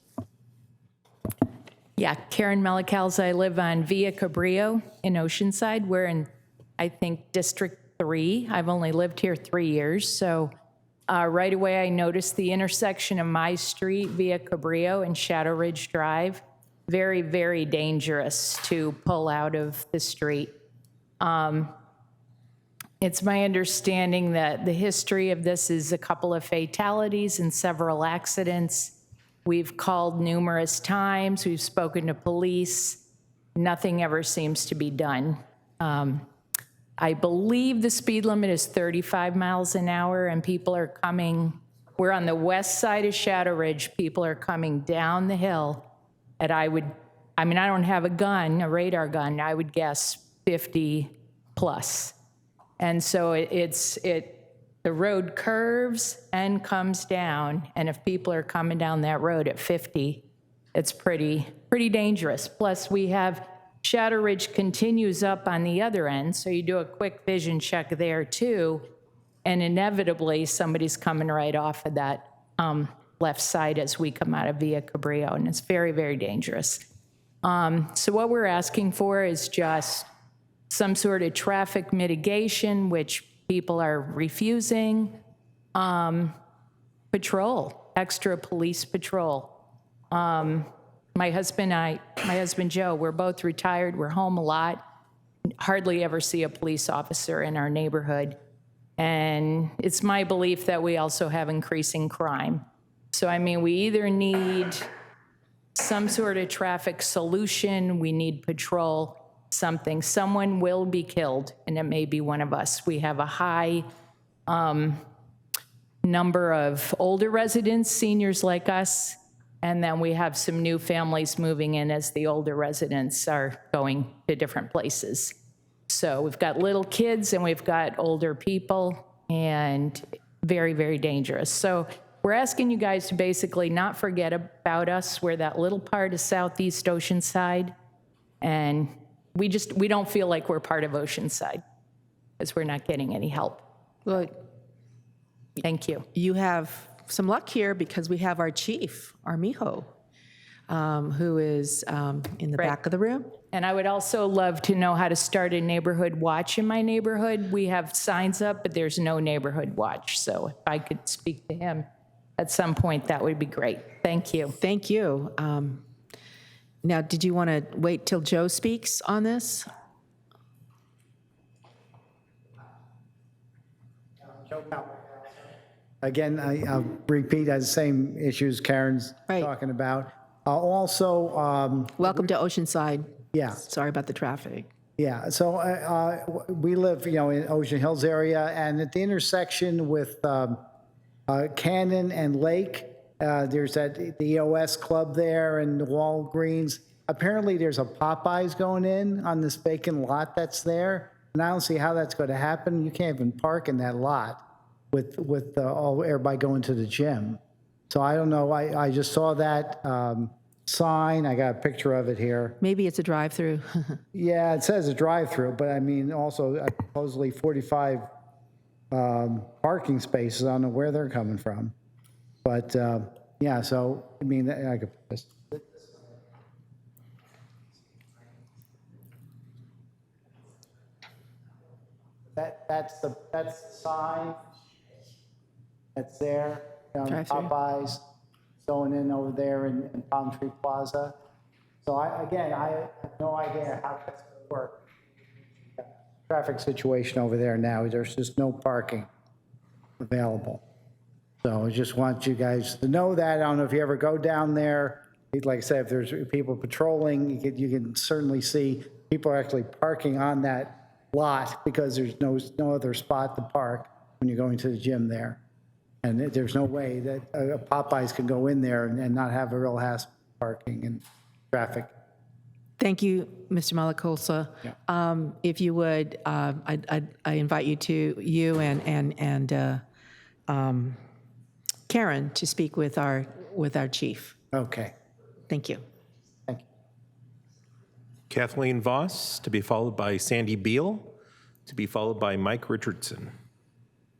Yeah, Karen Malakalza. I live on Via Cabrillo in Oceanside. We're in, I think, District 3. I've only lived here 3 years, so right away I noticed the intersection of my street, Via Cabrillo, and Shadow Ridge Drive. Very, very dangerous to pull out of the street. It's my understanding that the history of this is a couple of fatalities and several accidents. We've called numerous times. We've spoken to police. Nothing ever seems to be done. I believe the speed limit is 35 miles an hour, and people are coming. We're on the west side of Shadow Ridge. People are coming down the hill at I don't have a radar gun. I would guess 50 plus. And so the road curves and comes down, and if people are coming down that road at 50, it's pretty dangerous. Plus, we have Shadow Ridge continues up on the other end, so you do a quick vision check there too, and inevitably somebody's coming right off of that left side as we come out of Via Cabrillo, and it's very, very dangerous. So what we're asking for is just some sort of traffic mitigation, which people are refusing, patrol, extra police patrol. My husband Joe, we're both retired, we're home a lot, hardly ever see a police officer in our neighborhood. And it's my belief that we also have increasing crime. So we either need some sort of traffic solution, we need patrol, something. Someone will be killed, and it may be one of us. We have a high number of older residents, seniors like us, and then we have some new families moving in as the older residents are going to different places. So we've got little kids and we've got older people, and very, very dangerous. So we're asking you guys to basically not forget about us. We're that little part of Southeast Oceanside, and we don't feel like we're part of Oceanside because we're not getting any help.
Well,
thank you.
You have some luck here because we have our chief, our mijo, who is in the back of the room.
And I would also love to know how to start a neighborhood watch in my neighborhood. We have signs up, but there's no neighborhood watch. So if I could speak to him at some point, that would be great. Thank you.
Thank you. Now, did you want to wait till Joe speaks on this?
Again, I'll repeat the same issues Karen's talking about. Also,
welcome to Oceanside.
Yeah.
Sorry about the traffic.
Yeah. So we live, in Ocean Hills area, and at the intersection with Cannon and Lake, there's the EOS club there and the Walgreens. apparently there's a Popeyes going in on this vacant lot that's there, and I don't see how that's going to happen. You can't even park in that lot with everybody going to the gym. So I don't know. I just saw that sign. I got a picture of it here.
Maybe it's a drive-through.
Yeah, it says a drive-through, but I mean, also supposedly 45 parking spaces. I don't know where they're coming from. But yeah, so I mean, I could just. That's the sign that's there. Popeyes going in over there in Palm Tree Plaza. So I have no idea how that's going to work. Traffic situation over there now. There's just no parking available. So I just want you guys to know that. I don't know if you ever go down there. Like I said, if there's people patrolling, you can certainly see people are actually parking on that lot because there's no other spot to park when you're going to the gym there. And there's no way that Popeyes can go in there and not have a real hassle parking and traffic.
Thank you, Mr. Malacosa.
Yeah.
If you would, I invite you and Karen to speak with our chief.
Okay.
Thank you.
Thank you.
Kathleen Voss, to be followed by Sandy Beal, to be followed by Mike Richardson.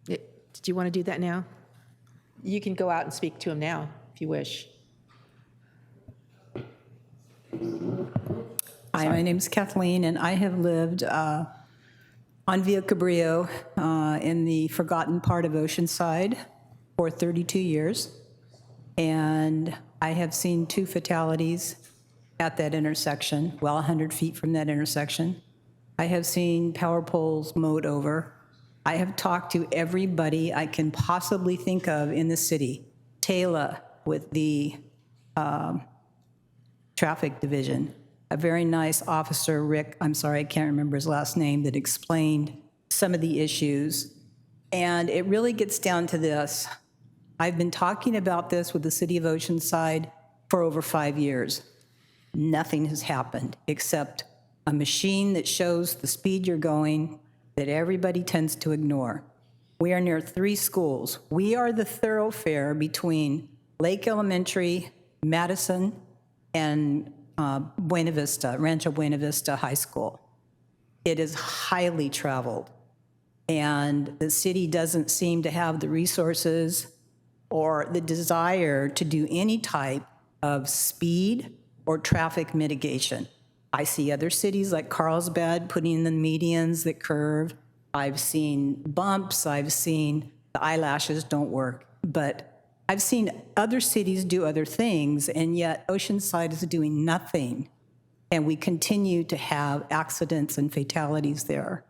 Did you want to do that now? You can go out and speak to him now, if you wish.
Hi, my name's Kathleen, and I have lived on Via Cabrillo in the forgotten part of Oceanside for 32 years. And I have seen 2 fatalities at that intersection, well 100 feet from that intersection. I have seen power poles mowed over. I have talked to everybody I can possibly think of in the city. Taylor with the traffic division, a very nice officer, Rick, I'm sorry, I can't remember his last name, that explained some of the issues. And it really gets down to this. I've been talking about this with the city of Oceanside for over 5 years. Nothing has happened except a machine that shows the speed you're going that everybody tends to ignore. We are near 3 schools. We are the thoroughfare between Lake Elementary, Madison, and Buena Vista, Rancho Buena Vista High School. It is highly traveled, and the city doesn't seem to have the resources or the desire to do any type of speed or traffic mitigation. I see other cities like Carlsbad putting in the medians that curve. I've seen bumps, I've seen the eyelashes don't work, but I've seen other cities do other things, and yet Oceanside is doing nothing, and we continue to have accidents and fatalities there.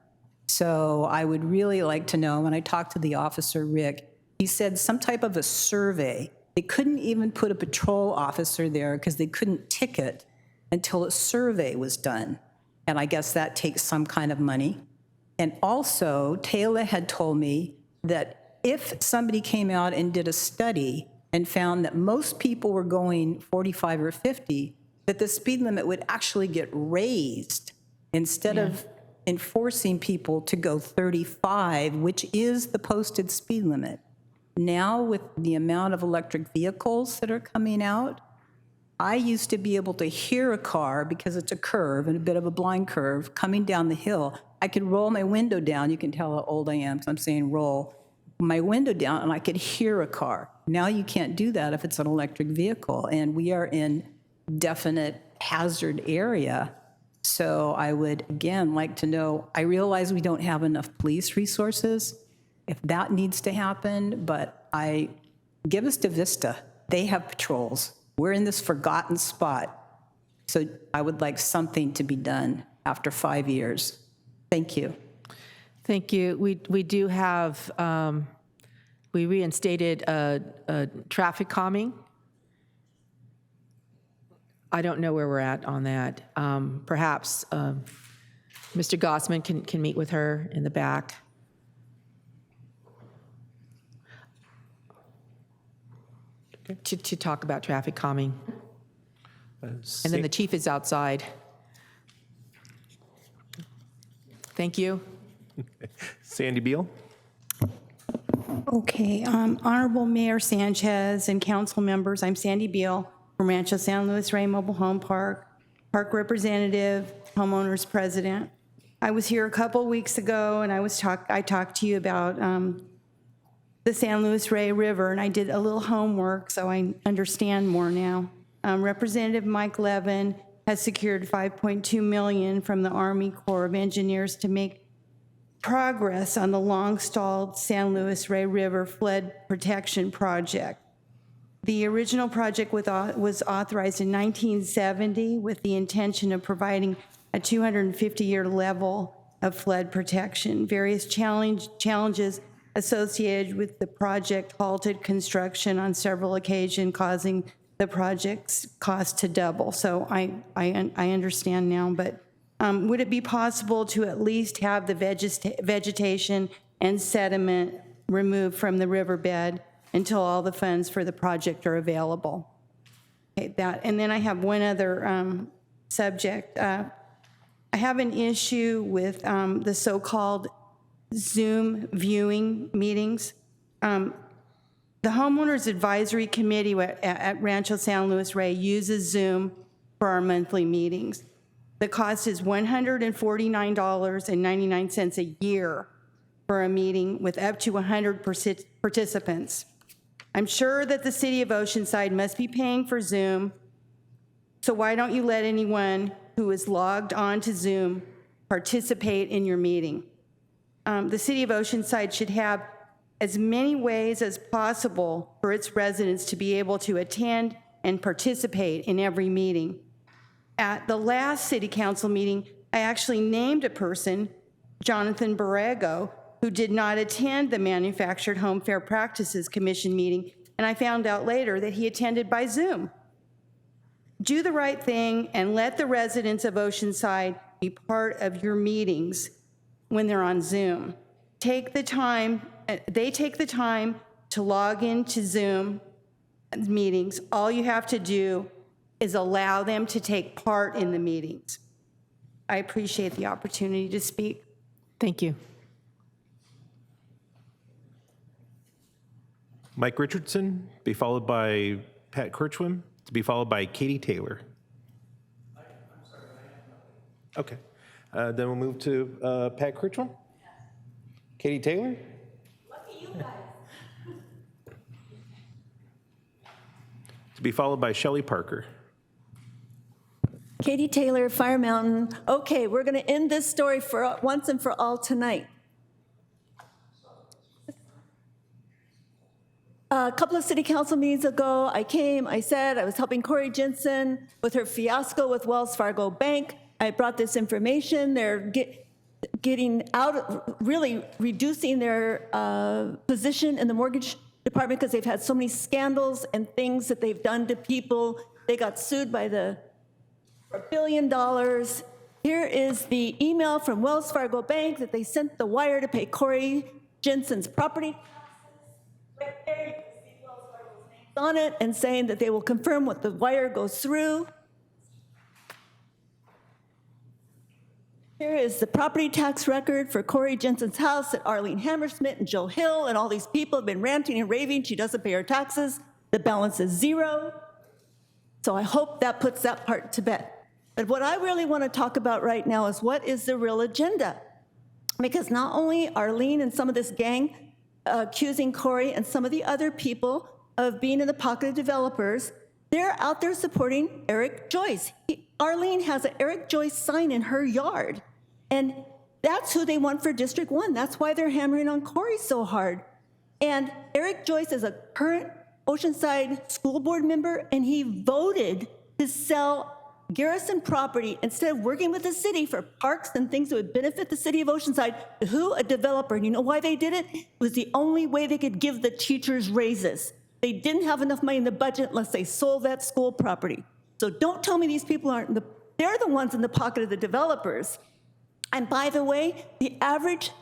So I would really like to know, when I talked to the officer, Rick, he said some type of a survey. They couldn't even put a patrol officer there because they couldn't ticket until a survey was done. And I guess that takes some kind of money. And also, Taylor had told me that if somebody came out and did a study and found that most people were going 45 or 50, that the speed limit would actually get raised instead of enforcing people to go 35, which is the posted speed limit. Now, with the amount of electric vehicles that are coming out, I used to be able to hear a car because it's a curve and a bit of a blind curve coming down the hill. I could roll my window down. You can tell how old I am, so I'm saying roll my window down, and I could hear a car. Now you can't do that if it's an electric vehicle, and we are in definite hazard area. So I would, again, like to know, I realize we don't have enough police resources, if that needs to happen, but give us to Vista. They have patrols. We're in this forgotten spot. So I would like something to be done after 5 years. Thank you.
Thank you. We do have, we reinstated a traffic calming. I don't know where we're at on that. Perhaps Mr. Gossman can meet with her in the back. To talk about traffic calming. And then the chief is outside. Thank you.
Sandy Beal.
Okay, Honorable Mayor Sanchez and council members, I'm Sandy Beal from Rancho San Luis Rey Mobile Home Park, park representative, homeowners president. I was here a couple weeks ago and I talked to you about the San Luis Rey River, and I did a little homework so I understand more now. Representative Mike Levin has secured $5.2 million from the Army Corps of Engineers to make progress on the long-stalled San Luis Rey River flood protection project. The original project was authorized in 1970 with the intention of providing a 250-year level of flood protection. Various challenges associated with the project halted construction on several occasions, causing the project's cost to double. So I understand now, but would it be possible to at least have the vegetation and sediment removed from the riverbed until all the funds for the project are available? Okay, and then I have one other subject. I have an issue with the so-called Zoom viewing meetings. The Homeowners Advisory Committee at Rancho San Luis Rey uses Zoom for our monthly meetings. The cost is $149.99 a year for a meeting with up to 100 participants. I'm sure that the city of Oceanside must be paying for Zoom, so why don't you let anyone who is logged on to Zoom participate in your meeting? The city of Oceanside should have as many ways as possible for its residents to be able to attend and participate in every meeting. At the last city council meeting, I actually named a person, Jonathan Borrego, who did not attend the Manufactured Home Fair Practices Commission meeting, and I found out later that he attended by Zoom. Do the right thing and let the residents of Oceanside be part of your meetings when they're on Zoom. They take the time to log into Zoom meetings. All you have to do is allow them to take part in the meetings. I appreciate the opportunity to speak.
Thank you.
Mike Richardson, be followed by Pat Kirchwin, to be followed by Katie Taylor. Okay. Then we'll move to Pat Kirchwin. Katie Taylor.
Lucky you guys.
To be followed by Shelley Parker.
Katie Taylor, Fire Mountain. Okay, we're going to end this story for once and for all tonight. A couple of city council meetings ago, I said I was helping Corey Jensen with her fiasco with Wells Fargo Bank. I brought this information. They're getting out, really reducing their position in the mortgage department because they've had so many scandals and things that they've done to people. They got sued by for $1 billion. Here is the email from Wells Fargo Bank that they sent the wire to pay Corey Jensen's property taxes. Right there, you can see Wells Fargo's name on it and saying that they will confirm what the wire goes through. Here is the property tax record for Corey Jensen's house that Arlene Hammersmith and Joe Hill and all these people have been ranting and raving. She doesn't pay her taxes. The balance is zero. So I hope that puts that part to bed. But what I really want to talk about right now is what is the real agenda? Because not only Arlene and some of this gang accusing Corey and some of the other people of being in the pocket of developers, they're out there supporting Eric Joyce. Arlene has an Eric Joyce sign in her yard. And that's who they want for District 1. That's why they're hammering on Corey so hard. And Eric Joyce is a current Oceanside school board member, and he voted to sell Garrison property instead of working with the city for parks and things that would benefit the city of Oceanside. Who? A developer. And you know why they did it? It was the only way they could give the teachers raises. They didn't have enough money in the budget unless they sold that school property. So don't tell me these people aren't they're the ones in the pocket of the developers. And by the way, the average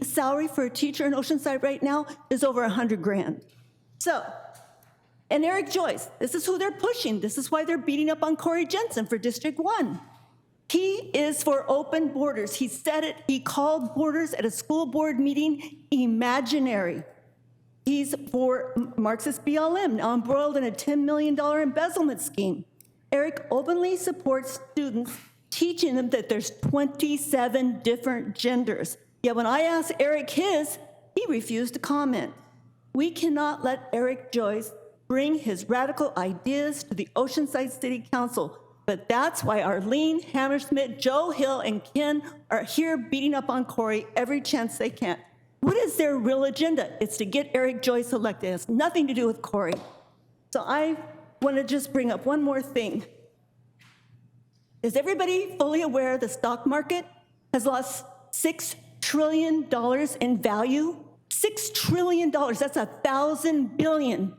salary for a teacher in Oceanside right now is over $100,000. So, And Eric Joyce, this is who they're pushing. This is why they're beating up on Corey Jensen for District 1. He is for open borders. He said it, he called borders at a school board meeting imaginary. He's for Marxist BLM, now embroiled in a $10 million embezzlement scheme. Eric openly supports students, teaching them that there's 27 different genders. Yet when I asked Eric his, he refused to comment. We cannot let Eric Joyce bring his radical ideas to the Oceanside City Council. But that's why Arlene, Hammersmith, Joe Hill, and Ken are here beating up on Corey every chance they can. What is their real agenda? It's to get Eric Joyce elected. It has nothing to do with Corey. So I want to just bring up one more thing. Is everybody fully aware the stock market has lost $6 trillion in value? $6 trillion, that's 1,000 billion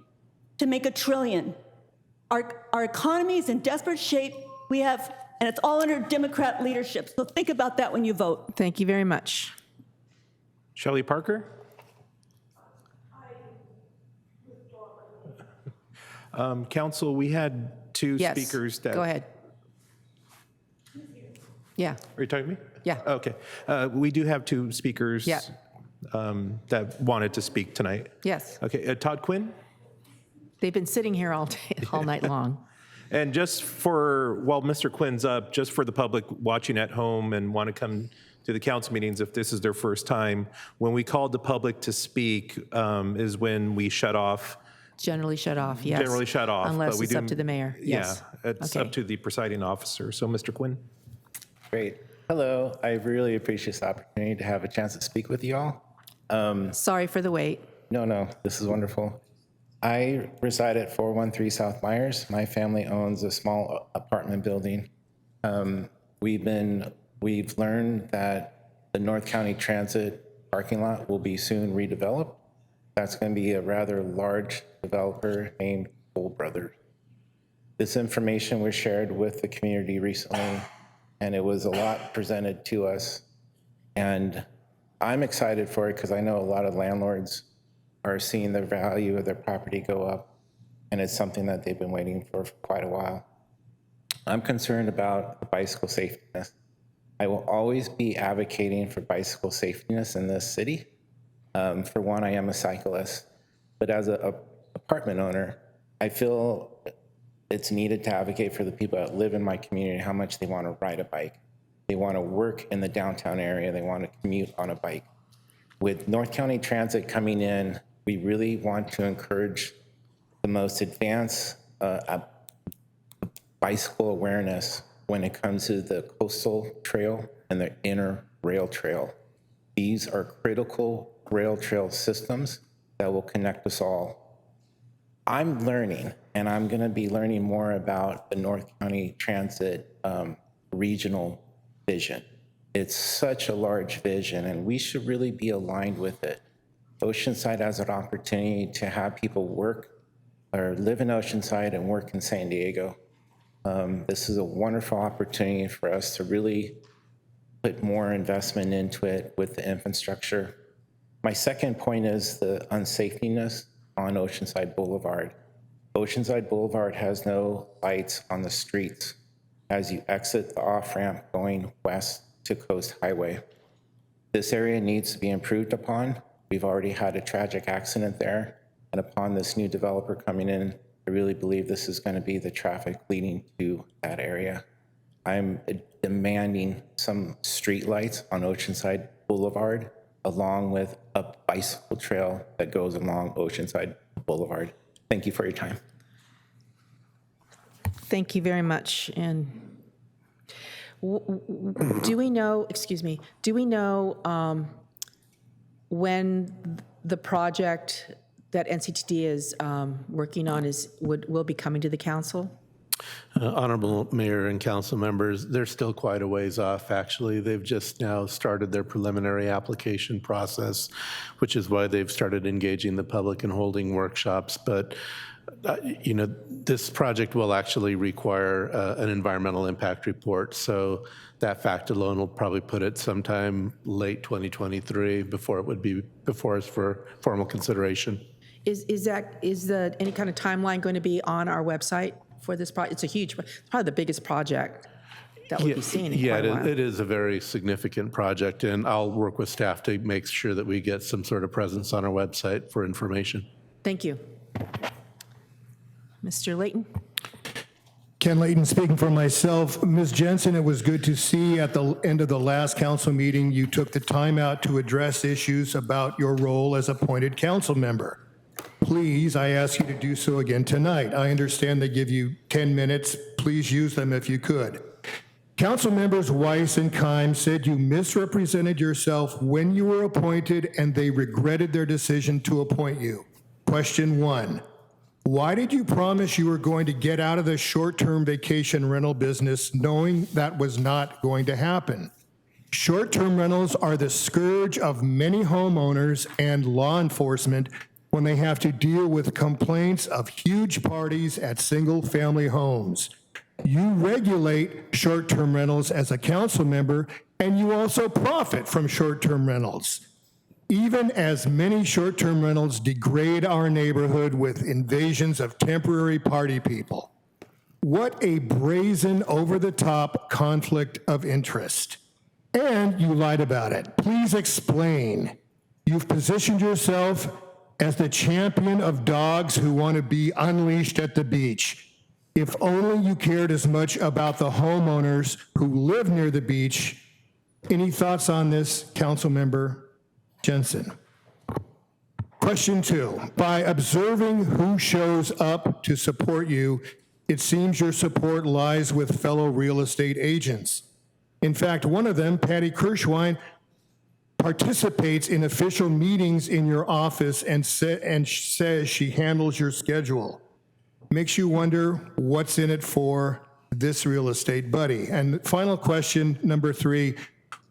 to make a trillion. Our economy is in desperate shape. We have, and it's all under Democrat leadership. So think about that when you vote.
Thank you very much.
Shelley Parker? Council, we had two
Yes,
speakers that.
go ahead. Yeah.
Are you talking to me?
Yeah.
Okay. We do have two speakers
Yeah.
That wanted to speak tonight.
Yes.
Okay. Todd Quinn?
They've been sitting here all day, all night long.
And just for, while Mr. Quinn's up, just for the public watching at home and want to come to the council meetings, if this is their first time, when we called the public to speak is when we shut off.
Generally shut off, yes.
Generally shut off.
Unless
but we
it's up
do-
to the mayor, yes.
Yeah, it's
Okay.
up to the presiding officer. So, Mr. Quinn?
Great. Hello. I really appreciate this opportunity to have a chance to speak with you all.
Sorry for the wait.
No, this is wonderful. I reside at 413 South Myers. My family owns a small apartment building. We've learned that the North County Transit parking lot will be soon redeveloped. That's going to be a rather large developer named Toll Brothers. This information was shared with the community recently, and it was a lot presented to us. And I'm excited for it because I know a lot of landlords are seeing the value of their property go up, and it's something that they've been waiting for quite a while. I'm concerned about the bicycle safetyness. I will always be advocating for bicycle safetyness in this city. For one, I am a cyclist, but as an apartment owner, I feel it's needed to advocate for the people that live in my community, how much they want to ride a bike. They want to work in the downtown area. They want to commute on a bike. With North County Transit coming in, we really want to encourage the most advanced bicycle awareness when it comes to the coastal trail and the inner rail trail. These are critical rail trail systems that will connect us all. I'm learning, and I'm going to be learning more about the North County Transit regional vision. It's such a large vision, and we should really be aligned with it. Oceanside has an opportunity to have people work or live in Oceanside and work in San Diego. This is a wonderful opportunity for us to really put more investment into it with the infrastructure. My second point is the unsafetyness on Oceanside Boulevard. Oceanside Boulevard has no lights on the streets as you exit the off-ramp going west to Coast Highway. This area needs to be improved upon. We've already had a tragic accident there, and upon this new developer coming in, I really believe this is going to be the traffic leading to that area. I'm demanding some street lights on Oceanside Boulevard, along with a bicycle trail that goes along Oceanside Boulevard. Thank you for your time.
Thank you very much. And do we know, when the project that NCTD is working on will be coming to the council?
Honorable Mayor and council members, they're still quite a ways off, actually. They've just now started their preliminary application process, which is why they've started engaging the public and holding workshops. But this project will actually require an environmental impact report. So that fact alone will probably put it sometime late 2023 before it would be before us for formal consideration.
Is any kind of timeline going to be on our website for this project? It's a huge, probably the biggest project that we'll be seeing in quite a while.
It is a very significant project, and I'll work with staff to make sure that we get some sort of presence on our website for information.
Thank you. Mr. Layton?
Ken Layton speaking for myself. Ms. Jensen, it was good to see at the end of the last council meeting you took the time out to address issues about your role as appointed council member. Please, I ask you to do so again tonight. I understand they give you 10 minutes. Please use them if you could. Council members Weiss and Keim said you misrepresented yourself when you were appointed and they regretted their decision to appoint you. Question 1. Why did you promise you were going to get out of the short-term vacation rental business knowing that was not going to happen? Short-term rentals are the scourge of many homeowners and law enforcement when they have to deal with complaints of huge parties at single-family homes. You regulate short-term rentals as a council member, and you also profit from short-term rentals. Even as many short-term rentals degrade our neighborhood with invasions of temporary party people. What a brazen, over-the-top conflict of interest. And you lied about it. Please explain. You've positioned yourself as the champion of dogs who want to be unleashed at the beach. If only you cared as much about the homeowners who live near the beach. Any thoughts on this, Councilmember Jensen? Question 2, by observing who shows up to support you, it seems your support lies with fellow real estate agents. In fact, one of them, Patty Kirschwein, participates in official meetings in your office and says she handles your schedule. Makes you wonder what's in it for this real estate buddy. And final question, number 3,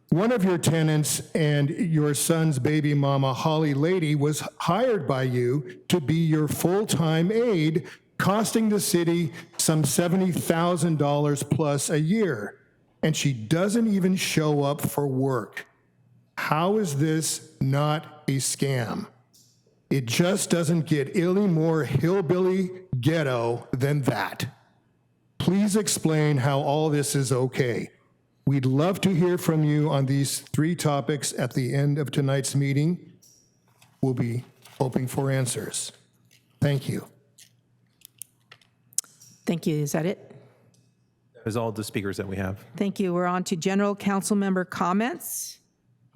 one of your tenants and your son's baby mama, Holly Lady, was hired by you to be your full-time aide, costing the city some $70,000 plus a year. And she doesn't even show up for work. How is this not a scam? It just doesn't get any more hillbilly ghetto than that. Please explain how all this is okay. We'd love to hear from you on these 3 topics at the end of tonight's meeting. We'll be hoping for answers. Thank you.
Thank you. Is that it?
That is all the speakers that we have.
Thank you. We're on to general council member comments.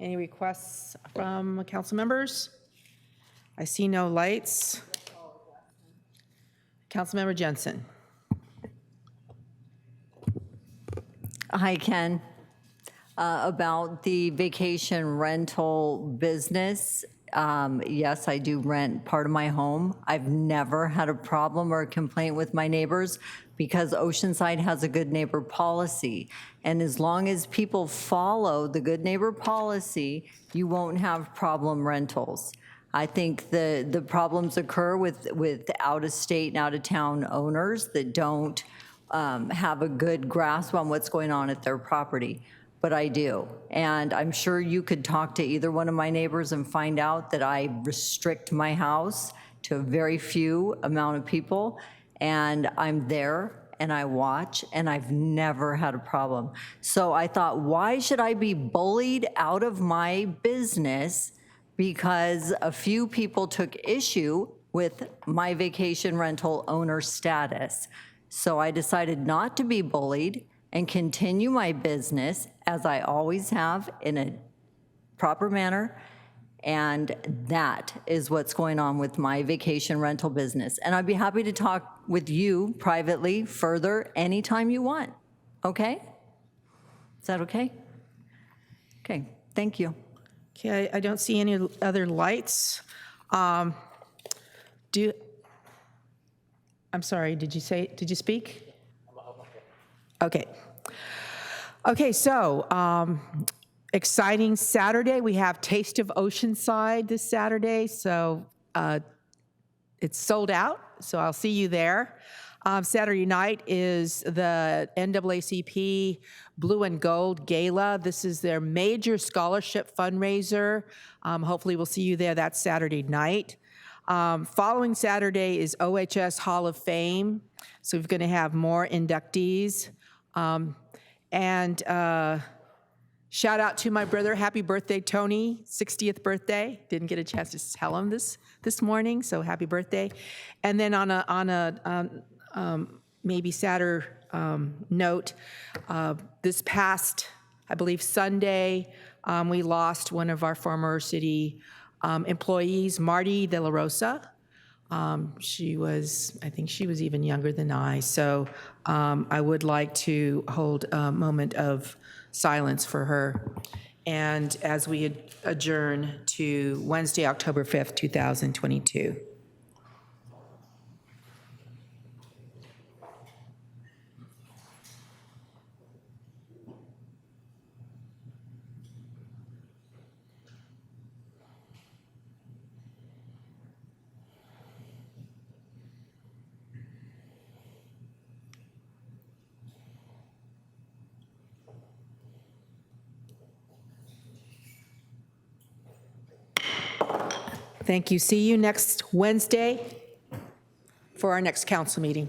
Any requests from council members? I see no lights. Councilmember Jensen.
Hi, Ken. About the vacation rental business, yes, I do rent part of my home. I've never had a problem or a complaint with my neighbors because Oceanside has a good neighbor policy. And as long as people follow the good neighbor policy, you won't have problem rentals. I think the problems occur with out-of-state and out-of-town owners that don't have a good grasp on what's going on at their property, but I do. And I'm sure you could talk to either one of my neighbors and find out that I restrict my house to a very few amount of people, and I'm there and I watch, and I've never had a problem. So I thought, why should I be bullied out of my business because a few people took issue with my vacation rental owner status? So I decided not to be bullied and continue my business as I always have in a proper manner. And that is what's going on with my vacation rental business. And I'd be happy to talk with you privately further anytime you want. Okay? Is that okay? Okay, thank you.
Okay, I don't see any other lights. I'm sorry, did you speak? Okay. Okay, so exciting Saturday. We have Taste of Oceanside this Saturday, so it's sold out, so I'll see you there. Saturday night is the NAACP Blue and Gold Gala. This is their major scholarship fundraiser. Hopefully we'll see you there that Saturday night. Following Saturday is OHS Hall of Fame, so we're going to have more inductees. And shout out to my brother, happy birthday, Tony, 60th birthday. Didn't get a chance to tell him this morning, so happy birthday. And then on a maybe sadder note, this past, I believe, Sunday, we lost one of our former city employees, Marty De La Rosa. She was, I think she was even younger than I, so I would like to hold a moment of silence for her. And as we adjourn to Wednesday, October 5th, 2022. Thank you. See you next Wednesday for our next council meeting.